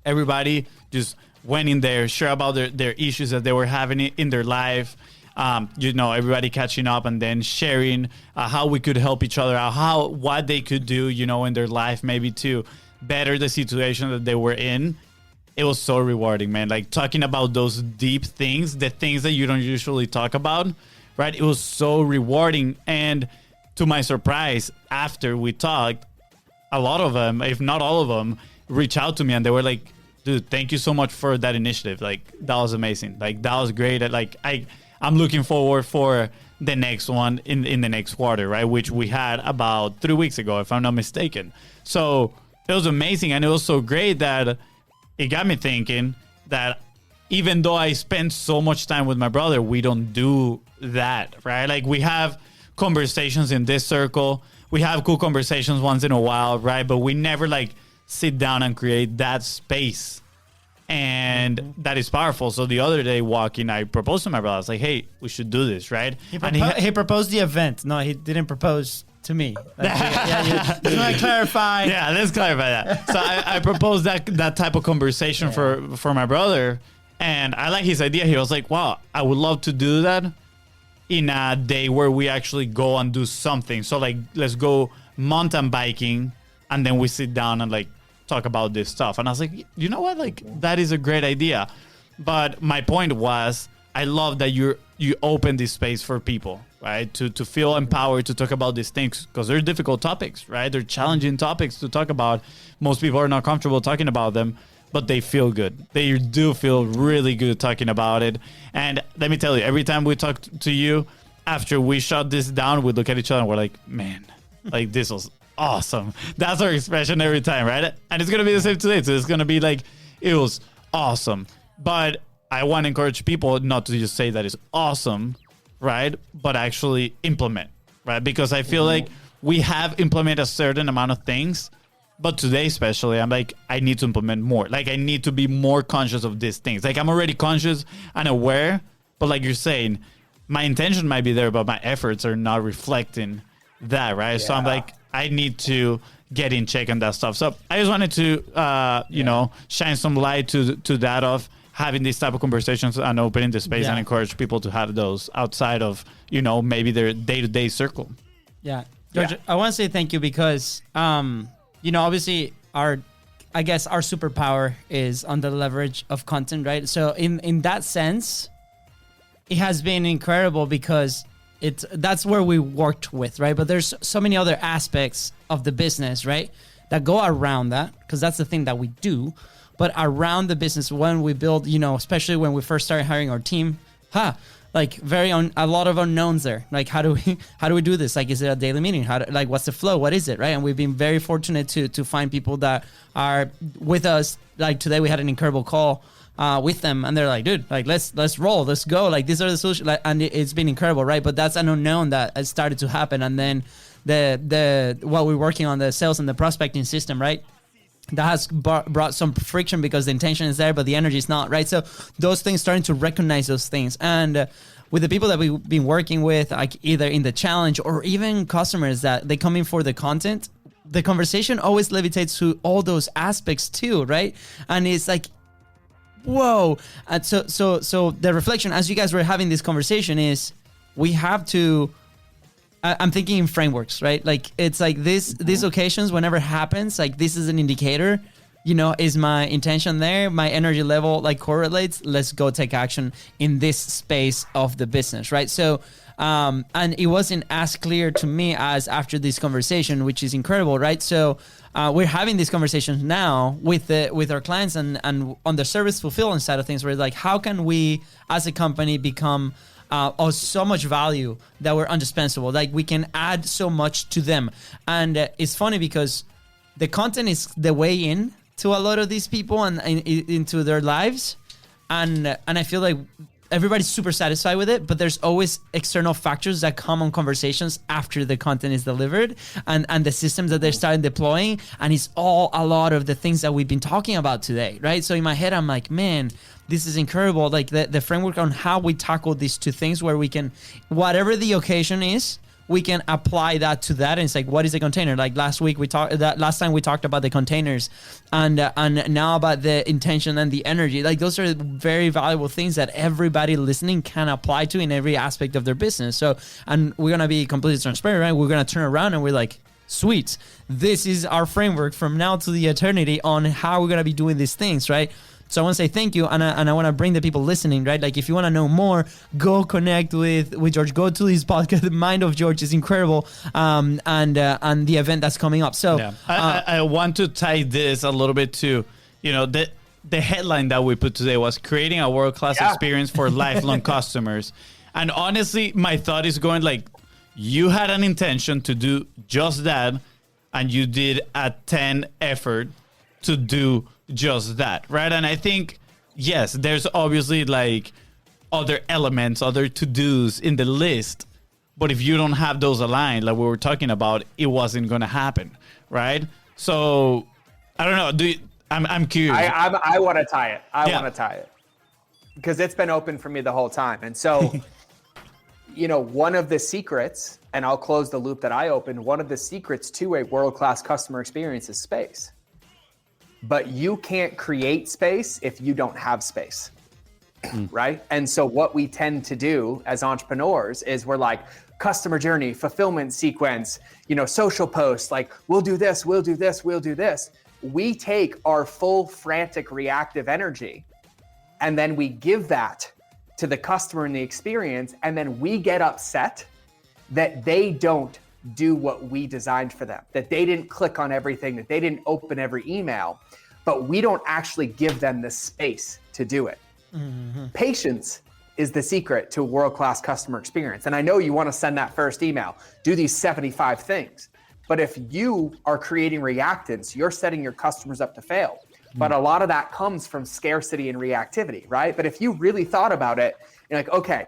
everybody just went in there, share about their issues that they were having in their life. Everybody catching up and then sharing how we could help each other out, what they could do, in their life, maybe to better the situation that they were in. It was so rewarding, man. Like talking about those deep things, the things that you don't usually talk about, right? It was so rewarding. And to my surprise, after we talked, a lot of them, if not all of them, reached out to me and they were like, dude, thank you so much for that initiative. Like that was amazing. Like that was great. Like I'm looking forward for the next one in the next quarter, right? Which we had about 3 weeks ago, if I'm not mistaken. So it was amazing. And it was so great that it got me thinking that even though I spend so much time with my brother, we don't do that, right? Like we have conversations in this circle. We have cool conversations once in a while, right? But we never like sit down and create that space. And that is powerful. So the other day walking, I proposed to my brother. I was like, hey, we should do this, right? He proposed the event. No, he didn't propose to me. Just want to clarify. Yeah, let's clarify that. So I proposed that type of conversation for my brother. And I like his idea. He was like, wow, I would love to do that in a day where we actually go and do something. So like, let's go mountain biking. And then we sit down and like talk about this stuff. And I was like, you know what? Like that is a great idea. But my point was, I love that you open this space for people, right? To feel empowered to talk about these things, because they're difficult topics, right? They're challenging topics to talk about. Most people are not comfortable talking about them, but they feel good. They do feel really good talking about it. And let me tell you, every time we talk to you, after we shut this down, we look at each other and we're like, man, like this was awesome. That's our expression every time, right? And it's going to be the same today. So it's going to be like, it was awesome. But I want to encourage people not to just say that it's awesome, right? But actually implement, right? Because I feel like we have implemented a certain amount of things, but today especially, I'm like, I need to implement more. Like I need to be more conscious of these things. Like I'm already conscious and aware, but like you're saying, my intention might be there, but my efforts are not reflecting that, right? Yeah. So I'm like, I need to get in check on that stuff. So I just wanted to, you know, shine some light to that of having these type of conversations and opening the space and encourage people to have those outside of, you know, maybe their day-to-day circle. Yeah. George, I want to say thank you because, you know, obviously our superpower is on the leverage of content, right? So in that sense, it has been incredible because that's where we worked with, right? But there's so many other aspects of the business, right, that go around that, because that's the thing that we do. But around the business, when we build, you know, especially when we first started hiring our team, like a lot of unknowns there. Like how do we do this? Like, is it a daily meeting? Like what's the flow? What is it, right? And we've been very fortunate to find people that are with us. Like today, we had an incredible call with them, and they're like, dude, like let's roll, let's go. Like these are the solutions, like, and it's been incredible, right? But that's an unknown that has started to happen, and then while we're working on the sales and the prospecting system, right? That has brought some friction because the intention is there, but the energy is not, right? So those things, starting to recognize those things. And with the people that we've been working with, like either in the challenge or even customers that they come in for the content, the conversation always levitates to all those aspects too, right? And it's like, whoa. And so the reflection as you guys were having this conversation is we have to, I'm thinking in frameworks, right? Like it's like these occasions, whenever it happens, like this is an indicator, you know, is my intention there? My energy level like correlates? Let's go take action in this space of the business, right? So, and it wasn't as clear to me as after this conversation, which is incredible, right? So we're having these conversations now with our clients and on the service fulfillment side of things, where like, how can we as a company become of so much value that we're indispensable, like we can add so much to them. And it's funny because the content is the way in to a lot of these people and into their lives, and I feel like everybody's super satisfied with it, but there's always external factors that come on conversations after the content is delivered and the systems that they're starting deploying, and it's all a lot of the things that we've been talking about today, right? So in my head, I'm like, man, this is incredible. Like the framework on how we tackle these two things, where we can, whatever the occasion is, we can apply that to that. And it's like, what is a container? Like last time we talked about the containers, and now about the intention and the energy. Like those are very valuable things that everybody listening can apply to in every aspect of their business. So, and we're going to be completely transparent, right? We're going to turn around and we're like, sweet, this is our framework from now to the eternity on how we're going to be doing these things, right? So I want to say thank you, and I want to bring the people listening, right? Like if you want to know more, go connect with George. Go to his podcast. The Mind of George is incredible, and the event that's coming up. So yeah. I want to tie this a little bit to, you know, the headline that we put today was creating a world-class experience for lifelong customers. And honestly, my thought is going like, you had an intention to do just that, and you did a 10 effort to do just that, right? And I think, yes, there's obviously like other elements, other to-dos in the list, but if you don't have those aligned, like we were talking about, it wasn't going to happen, right? So I don't know. I'm curious. I want to tie it. I want to tie it because it's been open for me the whole time. And so, you know, one of the secrets, and I'll close the loop that I opened, one of the secrets to a world-class customer experience is space. But you can't create space if you don't have space, right? And so what we tend to do as entrepreneurs is we're like, customer journey, fulfillment sequence, you know, social posts, like we'll do this, we'll do this, we'll do this. We take our full frantic reactive energy and then we give that to the customer in the experience, and then we get upset that they don't do what we designed for them, that they didn't click on everything, that they didn't open every email, but we don't actually give them the space to do it. Patience is the secret to a world-class customer experience. And I know you want to send that first email, do these 75 things. But if you are creating reactants, you're setting your customers up to fail. But a lot of that comes from scarcity and reactivity, right? But if you really thought about it, you're like, okay,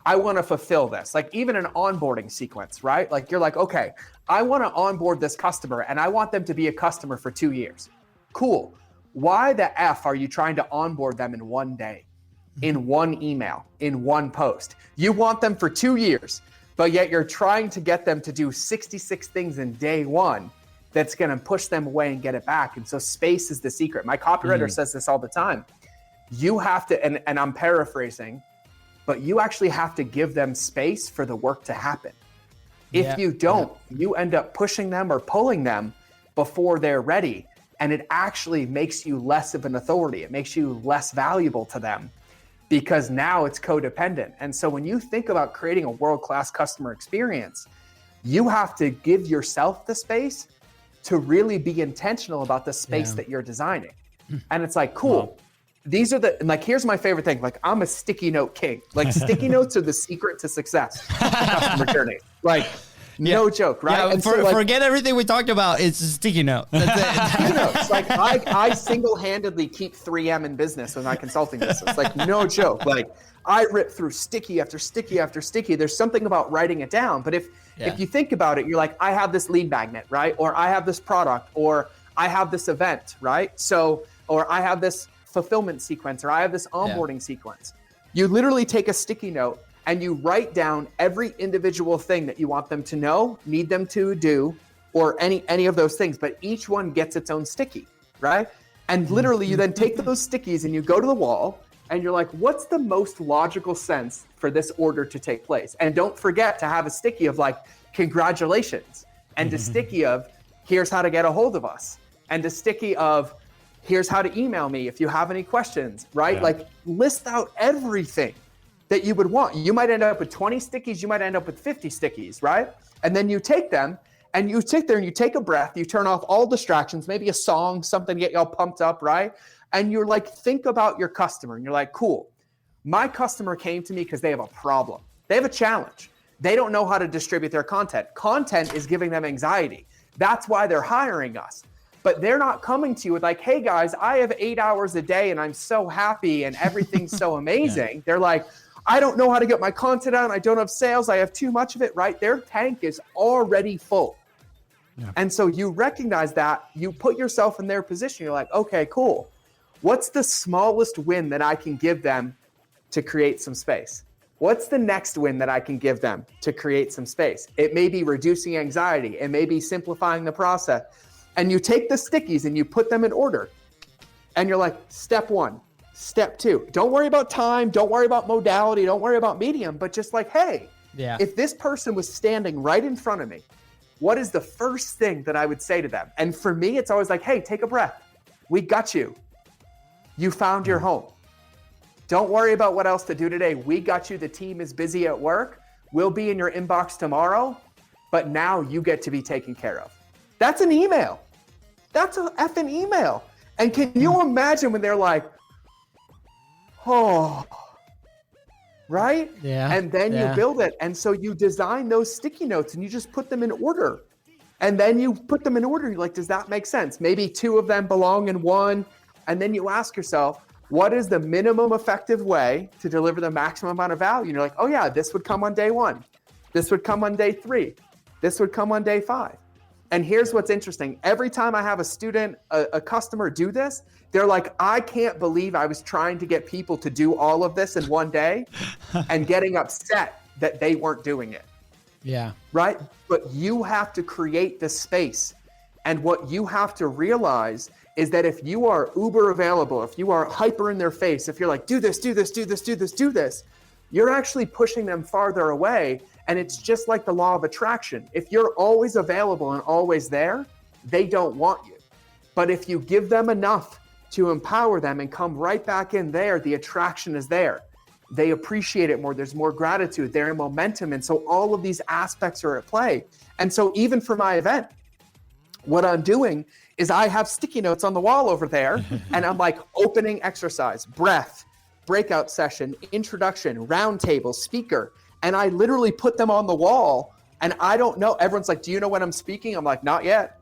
I want to fulfill this. Like even an onboarding sequence, right? Like you're like, okay, I want to onboard this customer and I want them to be a customer for 2 years. Cool. Why the F are you trying to onboard them in 1 day, in one email, in one post? You want them for 2 years, but yet you're trying to get them to do 66 things in day one that's going to push them away and get it back. And so space is the secret. My copywriter says this all the time. You have to, and I'm paraphrasing, but you actually have to give them space for the work to happen. If you don't, you end up pushing them or pulling them before they're ready. And it actually makes you less of an authority. It makes you less valuable to them because now it's codependent. And so when you think about creating a world-class customer experience, you have to give yourself the space to really be intentional about the space that you're designing. And it's like, cool. These are like, here's my favorite thing. Like I'm a sticky note king. Like sticky notes are the secret to success. Customer journey. Like no joke, right? Yeah, and so, like, forget everything we talked about. It's a sticky note. That's it. Sticky notes. Like I single-handedly keep 3M in business with my consulting business. Like no joke. Like I rip through sticky after sticky after sticky. There's something about writing it down. But if you think about it, you're like, I have this lead magnet, right? Or I have this product, or I have this event, right? So, or I have this fulfillment sequence, or I have this onboarding sequence. You literally take a sticky note and you write down every individual thing that you want them to know, need them to do, or any of those things. But each one gets its own sticky, right? And literally you then take those stickies and you go to the wall and you're like, what's the most logical sense for this order to take place? And don't forget to have a sticky of like, congratulations. And a sticky of, here's how to get a hold of us. And a sticky of, here's how to email me if you have any questions, right? Like list out everything that you would want. You might end up with 20 stickies, you might end up with 50 stickies, right? And then you take them and you sit there and you take a breath, you turn off all distractions, maybe a song, something to get you all pumped up, right? And you're like, think about your customer and you're like, cool, my customer came to me because they have a problem. They have a challenge. They don't know how to distribute their content. Content is giving them anxiety. That's why they're hiring us. But they're not coming to you with like, hey guys, I have 8 hours a day and I'm so happy and everything's so amazing. They're like, I don't know how to get my content out. I don't have sales. I have too much of it, right? Their tank is already full. And so you recognize that, you put yourself in their position. You're like, okay, cool. What's the smallest win that I can give them to create some space? What's the next win that I can give them to create some space? It may be reducing anxiety. It may be simplifying the process. And you take the stickies and you put them in order. And you're like, step one, step two. Don't worry about time. Don't worry about modality. Don't worry about medium. But just like, hey, if this person was standing right in front of me, what is the first thing that I would say to them? And for me, it's always like, hey, take a breath. We got you. You found your home. Don't worry about what else to do today. We got you. The team is busy at work. We'll be in your inbox tomorrow. But now you get to be taken care of. That's an email. That's an effing email. And can you imagine when they're like, oh, right? And then you build it. And so you design those sticky notes and you just put them in order. And then you put them in order. You're like, does that make sense? Maybe 2 of them belong in one. And then you ask yourself, what is the minimum effective way to deliver the maximum amount of value? And you're like, oh yeah, this would come on day 1. This would come on day 3. This would come on day 5. And here's what's interesting. Every time I have a student, a customer do this, they're like, I can't believe I was trying to get people to do all of this in one day and getting upset that they weren't doing it. Right? But you have to create the space. And what you have to realize is that if you are uber available, if you are hyper in their face, if you're like, do this, do this, do this, do this, do this, you're actually pushing them farther away. And it's just like the law of attraction. If you're always available and always there, they don't want you. But if you give them enough to empower them and come right back in there, the attraction is there. They appreciate it more. There's more gratitude. They're in momentum. And so all of these aspects are at play. And so even for my event, what I'm doing is I have sticky notes on the wall over there, and I'm like opening exercise, breath, breakout session, introduction, round table, speaker. And I literally put them on the wall, and I don't know. Everyone's like, do you know when I'm speaking? I'm like, not yet.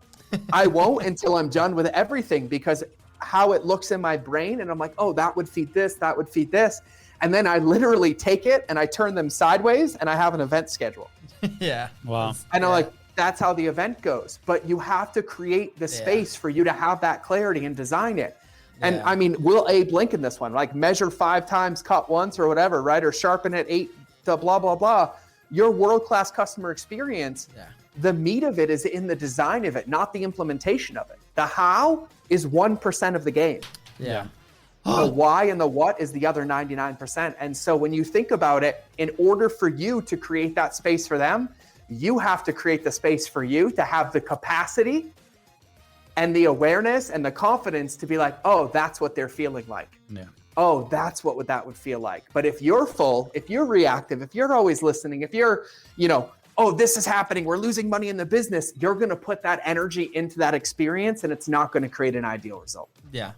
I won't until I'm done with everything, because how it looks in my brain. And I'm like, oh, that would feed this, that would feed this. And then I literally take it and I turn them sideways, and I have an event schedule. Yeah. Wow. And I'm like, that's how the event goes. But you have to create the space for you to have that clarity and design it. And I mean, we'll Abe Lincoln this one, like measure 5 times, cut once, or whatever, right? Or sharpen it 8 to blah, blah, blah. Your world-class customer experience, the meat of it is in the design of it, not the implementation of it. The how is 1% of the game. Yeah. The why and the what is the other 99%. And so when you think about it, in order for you to create that space for them, you have to create the space for you to have the capacity and the awareness and the confidence to be like, oh, that's what they're feeling like. Yeah. Oh, that's what that would feel like. But if you're full, if you're reactive, if you're always listening, if you're, oh, this is happening, we're losing money in the business, you're going to put that energy into that experience, and it's not going to create an ideal result. Yeah.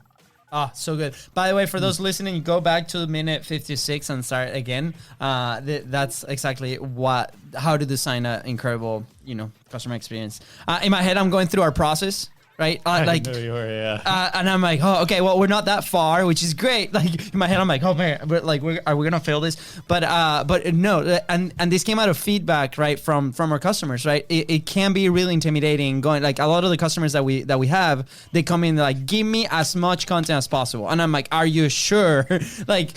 Oh, so good. By the way, for those listening, go back to minute 56 and start again. That's exactly how to design an incredible, customer experience. In my head, I'm going through our process. Right? I know you were, yeah. And I'm like, oh, okay, well, we're not that far, which is great. Like in my head, I'm like, oh man, but like, are we gonna fail this? But no, and this came out of feedback, right, from our customers, right? It can be really intimidating. Going like a lot of the customers that we have, they come in like, give me as much content as possible, and I'm like, are you sure? like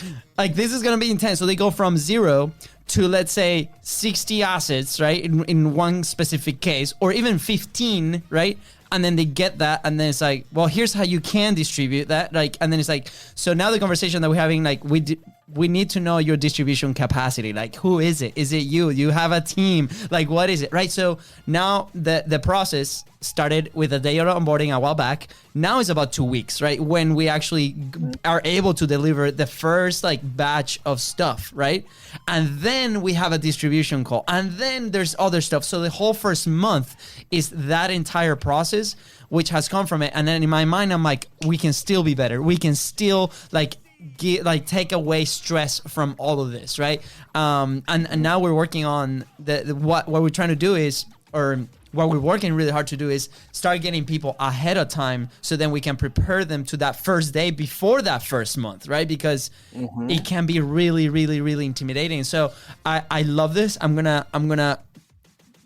this is gonna be intense. So they go from 0 to, let's say, 60 assets, right, in one specific case, or even 15, right? And then they get that, and then it's like, well, here's how you can distribute that, like, and then it's like, so now the conversation that we're having, like, we need to know your distribution capacity. Like, who is it? Is it you? You have a team? Like, what is it? Right? So now the process started with a day of onboarding a while back. Now it's about 2 weeks, right? When we actually are able to deliver the first like batch of stuff, right? And then we have a distribution call, and then there's other stuff. So the whole first month is that entire process, which has come from it. And then in my mind, I'm like, we can still be better. We can still take away stress from all of this, right? And now we're working on what we're trying to do is, or what we're working really hard to do is start getting people ahead of time, so then we can prepare them to that first day before that first month, right? Because it can be really, really, really intimidating. So I love this. I'm gonna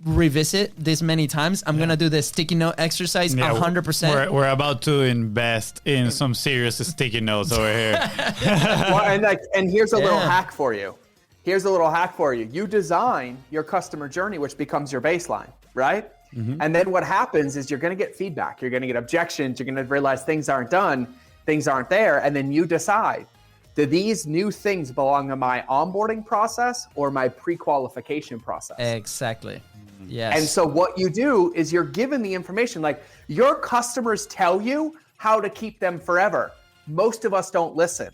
revisit this many times. I'm gonna do the sticky note exercise 100%. We're about to invest in some serious sticky notes over here. Well, and here's a little hack for you. You design your customer journey, which becomes your baseline, right? And then what happens is you're going to get feedback. You're going to get objections. You're going to realize things aren't done, things aren't there. And then you decide, do these new things belong in my onboarding process or my pre-qualification process? Exactly. Yes. And so what you do is you're given the information, like your customers tell you how to keep them forever. Most of us don't listen.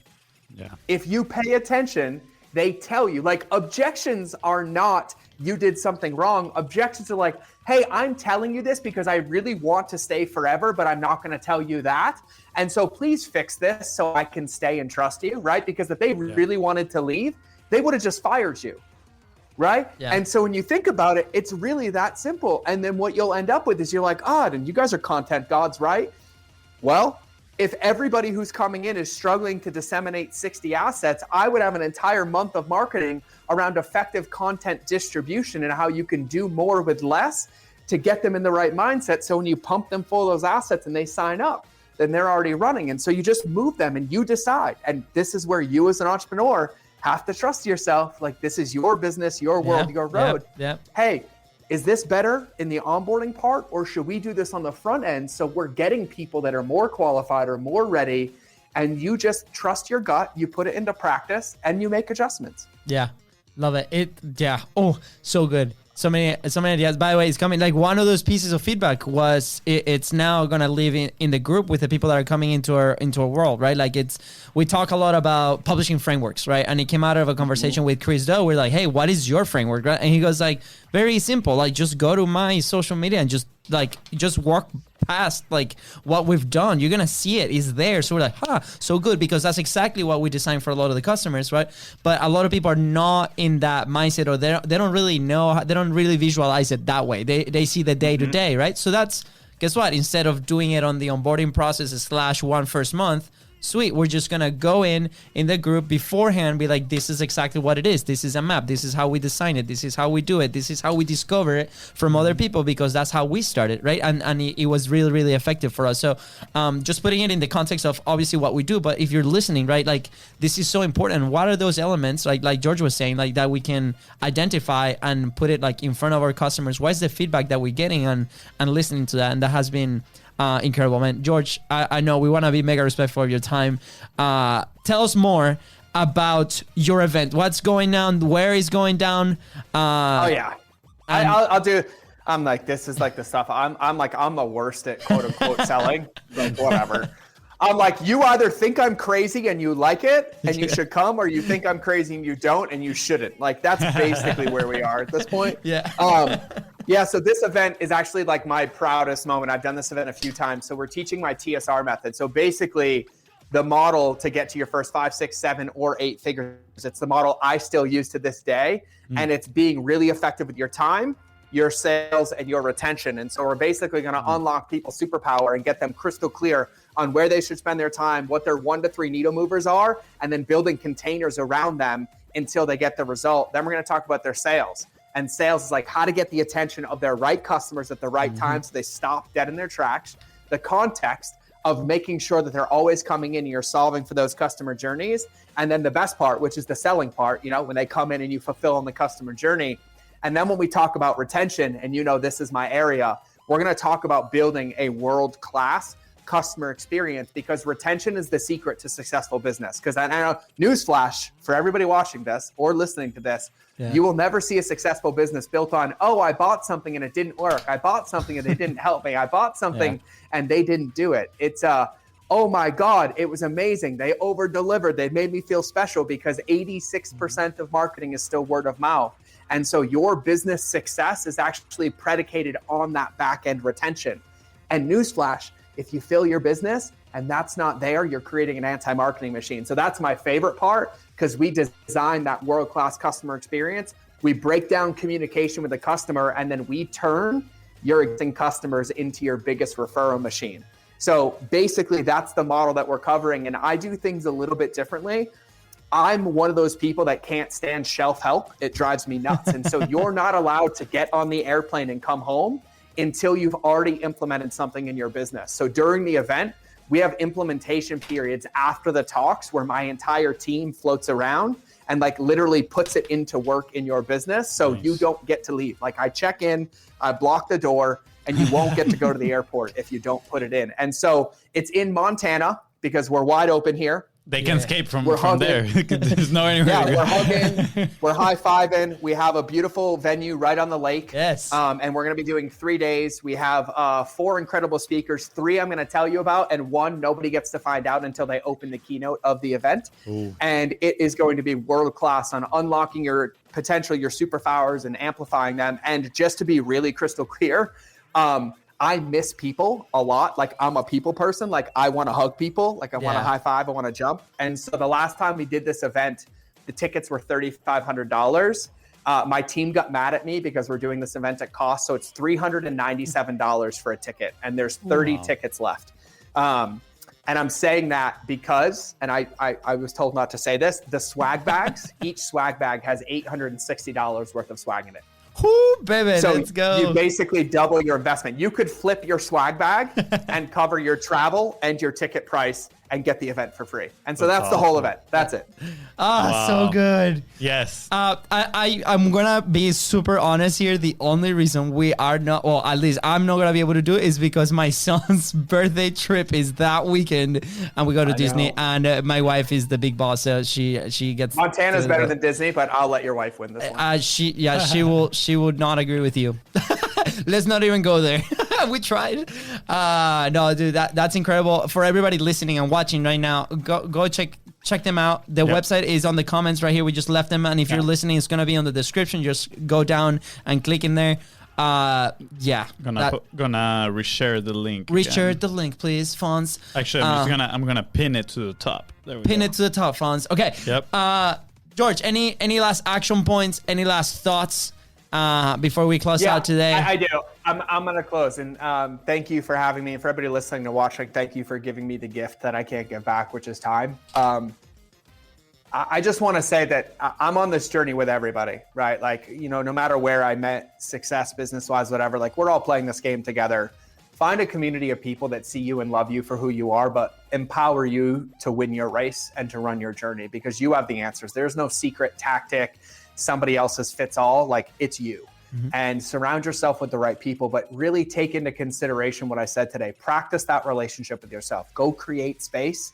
Yeah. If you pay attention, they tell you. Like, objections are not, you did something wrong. Objections are like, hey, I'm telling you this because I really want to stay forever, but I'm not going to tell you that. And so please fix this so I can stay and trust you, right? Because if they really wanted to leave, they would have just fired you, right? Yeah. And so when you think about it, it's really that simple. And then what you'll end up with is you're like, and you guys are content gods, right? Well, if everybody who's coming in is struggling to disseminate 60 assets, I would have an entire month of marketing around effective content distribution and how you can do more with less to get them in the right mindset. So when you pump them full of those assets and they sign up, then they're already running. And so you just move them and you decide. And this is where you as an entrepreneur have to trust yourself. Like, this is your business, your world, your road. Hey, is this better in the onboarding part, or should we do this on the front end so we're getting people that are more qualified or more ready, and you just trust your gut, you put it into practice, and you make adjustments? Yeah, love it. Oh, so good. So many ideas. By the way, it's coming. Like one of those pieces of feedback was it's now gonna live in the group with the people that are coming into our world, right? Like we talk a lot about publishing frameworks, right? And it came out of a conversation with Chris Doe. We're like, hey, what is your framework, right? And he goes like, very simple. Like just go to my social media and just walk past like what we've done. You're gonna see it's there. So we're like, so good, because that's exactly what we designed for a lot of the customers, right? But a lot of people are not in that mindset, or they don't really know, they don't really visualize it that way. They see the day to day, right? So that's, guess what? Instead of doing it on the onboarding process / one first month, sweet, we're just gonna go in the group beforehand, be like, this is exactly what it is. This is a map. This is how we design it. This is how we do it. This is how we discover it from other people, because that's how we started, right? And it was really, really effective for us. So just putting it in the context of obviously what we do, but if you're listening, right, like this is so important. And what are those elements, like George was saying, like that we can identify and put it like in front of our customers? What is the feedback that we're getting and listening to that? And that has been incredible, man. George, I know we want to be mega respectful of your time. Tell us more about your event. What's going down? Where is going down? I'll do. I'm like, this is like the stuff. I'm the worst at quote unquote selling, but whatever. I'm like, you either think I'm crazy and you like it and you should come, or you think I'm crazy and you don't and you shouldn't. Like that's basically where we are at this point. Yeah. So this event is actually like my proudest moment. I've done this event a few times. So we're teaching my TSR method. So basically the model to get to your first 5, 6, 7, or 8 figures. It's the model I still use to this day. And it's being really effective with your time, your sales, and your retention. And so we're basically going to unlock people's superpower and get them crystal clear on where they should spend their time, what their 1 to 3 needle movers are, and then building containers around them until they get the result. Then we're going to talk about their sales. And sales is like how to get the attention of their right customers at the right time so they stop dead in their tracks. The context of making sure that they're always coming in and you're solving for those customer journeys. And then the best part, which is the selling part, when they come in and you fulfill on the customer journey. And then when we talk about retention, and this is my area, we're going to talk about building a world-class customer experience, because retention is the secret to successful business. Because I know, newsflash for everybody watching this or listening to this, you will never see a successful business built on, I bought something and it didn't work. I bought something and they didn't help me. I bought something and they didn't do it. It's oh my God, it was amazing. They over-delivered. They made me feel special, because 86% of marketing is still word of mouth. And so your business success is actually predicated on that back-end retention. And newsflash, if you fill your business and that's not there, you're creating an anti-marketing machine. So that's my favorite part, because we design that world-class customer experience. We break down communication with the customer, and then we turn your existing customers into your biggest referral machine. So basically that's the model that we're covering. And I do things a little bit differently. I'm one of those people that can't stand shelf help. It drives me nuts. And so you're not allowed to get on the airplane and come home until you've already implemented something in your business. So during the event, we have implementation periods after the talks where my entire team floats around and like literally puts it into work in your business. So you don't get to leave. Like I check in, I block the door, and you won't get to go to the airport if you don't put it in. And so it's in Montana, because we're wide open here. They can escape from there. There's no anywhere. Yeah, we're hugging, we're high-fiving. We have a beautiful venue right on the lake. Yes. And we're going to be doing 3 days. We have 4 incredible speakers. 3 I'm going to tell you about, and 1 nobody gets to find out until they open the keynote of the event. Ooh. And it is going to be world-class on unlocking your potential, your superpowers, and amplifying them. And just to be really crystal clear, I miss people a lot. Like I'm a people person. Like I want to hug people. Like I want to high five. I want to jump. And so the last time we did this event, the tickets were $3,500. My team got mad at me because we're doing this event at cost. So it's $397 for a ticket, and there's 30 tickets left. And I'm saying that because, and I was told not to say this, the swag bags, each swag bag has $860 worth of swag in it. Whoo, baby, so let's go. You basically double your investment. You could flip your swag bag and cover your travel and your ticket price and get the event for free. And so that's the whole event. That's it. So good. Yes. I'm gonna be super honest here. The only reason we are not, well, at least I'm not gonna be able to do it, is because my son's birthday trip is that weekend, and we go to Disney, and my wife is the big boss, so she gets. Montana's better than Disney, but I'll let your wife win this one. She would not agree with you. Let's not even go there. We tried. No, dude, that's incredible. For everybody listening and watching right now, go check them out. The website is on the comments right here. We just left them, and if you're listening, it's gonna be on the description. Just go down and click in there. Gonna reshare the link. Reshare the link, please, Fonz. Actually, I'm gonna pin it to the top. There we go. Pin it to the top, Fonz. Okay. Yep. George, any last action points? Any last thoughts before we close out today? I do. I'm going to close. And thank you for having me. And for everybody listening to watching, thank you for giving me the gift that I can't give back, which is time. I just want to say that I'm on this journey with everybody, right? Like, no matter where I met, success, business-wise, whatever, like we're all playing this game together. Find a community of people that see you and love you for who you are, but empower you to win your race and to run your journey, because you have the answers. There's no secret tactic, somebody else's fits all, like it's you. And surround yourself with the right people, but really take into consideration what I said today. Practice that relationship with yourself. Go create space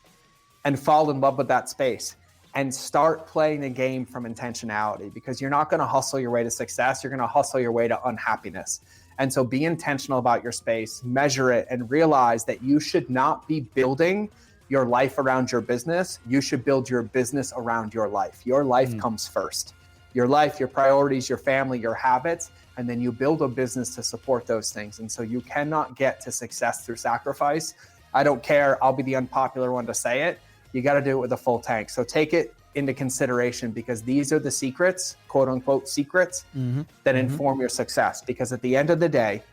and fall in love with that space, and start playing the game from intentionality, because you're not going to hustle your way to success. You're going to hustle your way to unhappiness. And so be intentional about your space, measure it, and realize that you should not be building your life around your business. You should build your business around your life. Your life comes first. Your life, your priorities, your family, your habits, and then you build a business to support those things. And so you cannot get to success through sacrifice. I don't care. I'll be the unpopular one to say it. You got to do it with a full tank. So take it into consideration, because these are the secrets, quote unquote secrets, that inform your success. Because at the end of the day,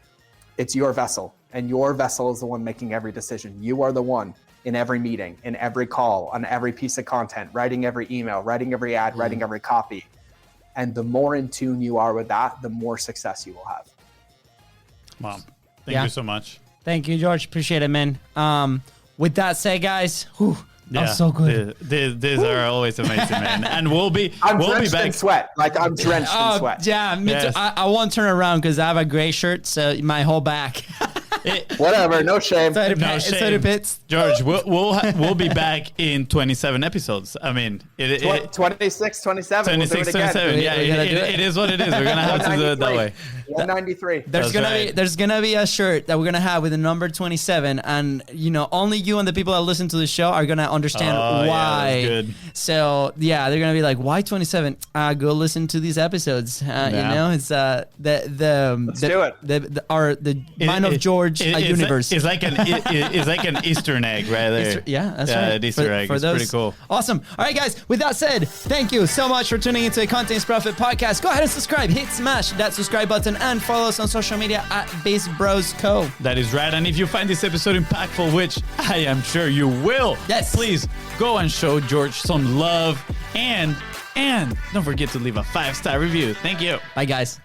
it's your vessel, and your vessel is the one making every decision. You are the one in every meeting, in every call, on every piece of content, writing every email, writing every ad, writing every copy. And the more in tune you are with that, the more success you will have. Wow. Thank you so much. Thank you, George. Appreciate it, man. With that said, guys, that was so good. These are always amazing, man. And we'll be drenched back. in sweat. Like I'm drenched in sweat. Yeah, me too. I won't turn around because I have a gray shirt, so my whole back. Whatever, no shame. No shame. George, we'll be back in 27 episodes. I mean, 26, 27. 26, 27. Yeah, it is what it is. We're gonna have to do it that way. 193. There's gonna be a shirt that we're gonna have with the number 27, and only you and the people that listen to the show are gonna understand why. Yeah, that's good. So they're gonna be like, why 27? Go listen to these episodes. It's Let's do it. The Mind of George universe. It's like an Easter egg right there. That's right. Easter egg. It's pretty cool. Awesome. All right, guys. With that said, thank you so much for tuning into the Content Profit Podcast. Go ahead and subscribe. Smash that subscribe button and follow us on social media at BIZBROS Co. That is right. And if you find this episode impactful, which I am sure you will, please go and show George some love, and don't forget to leave a 5-star review. Thank you. Bye, guys.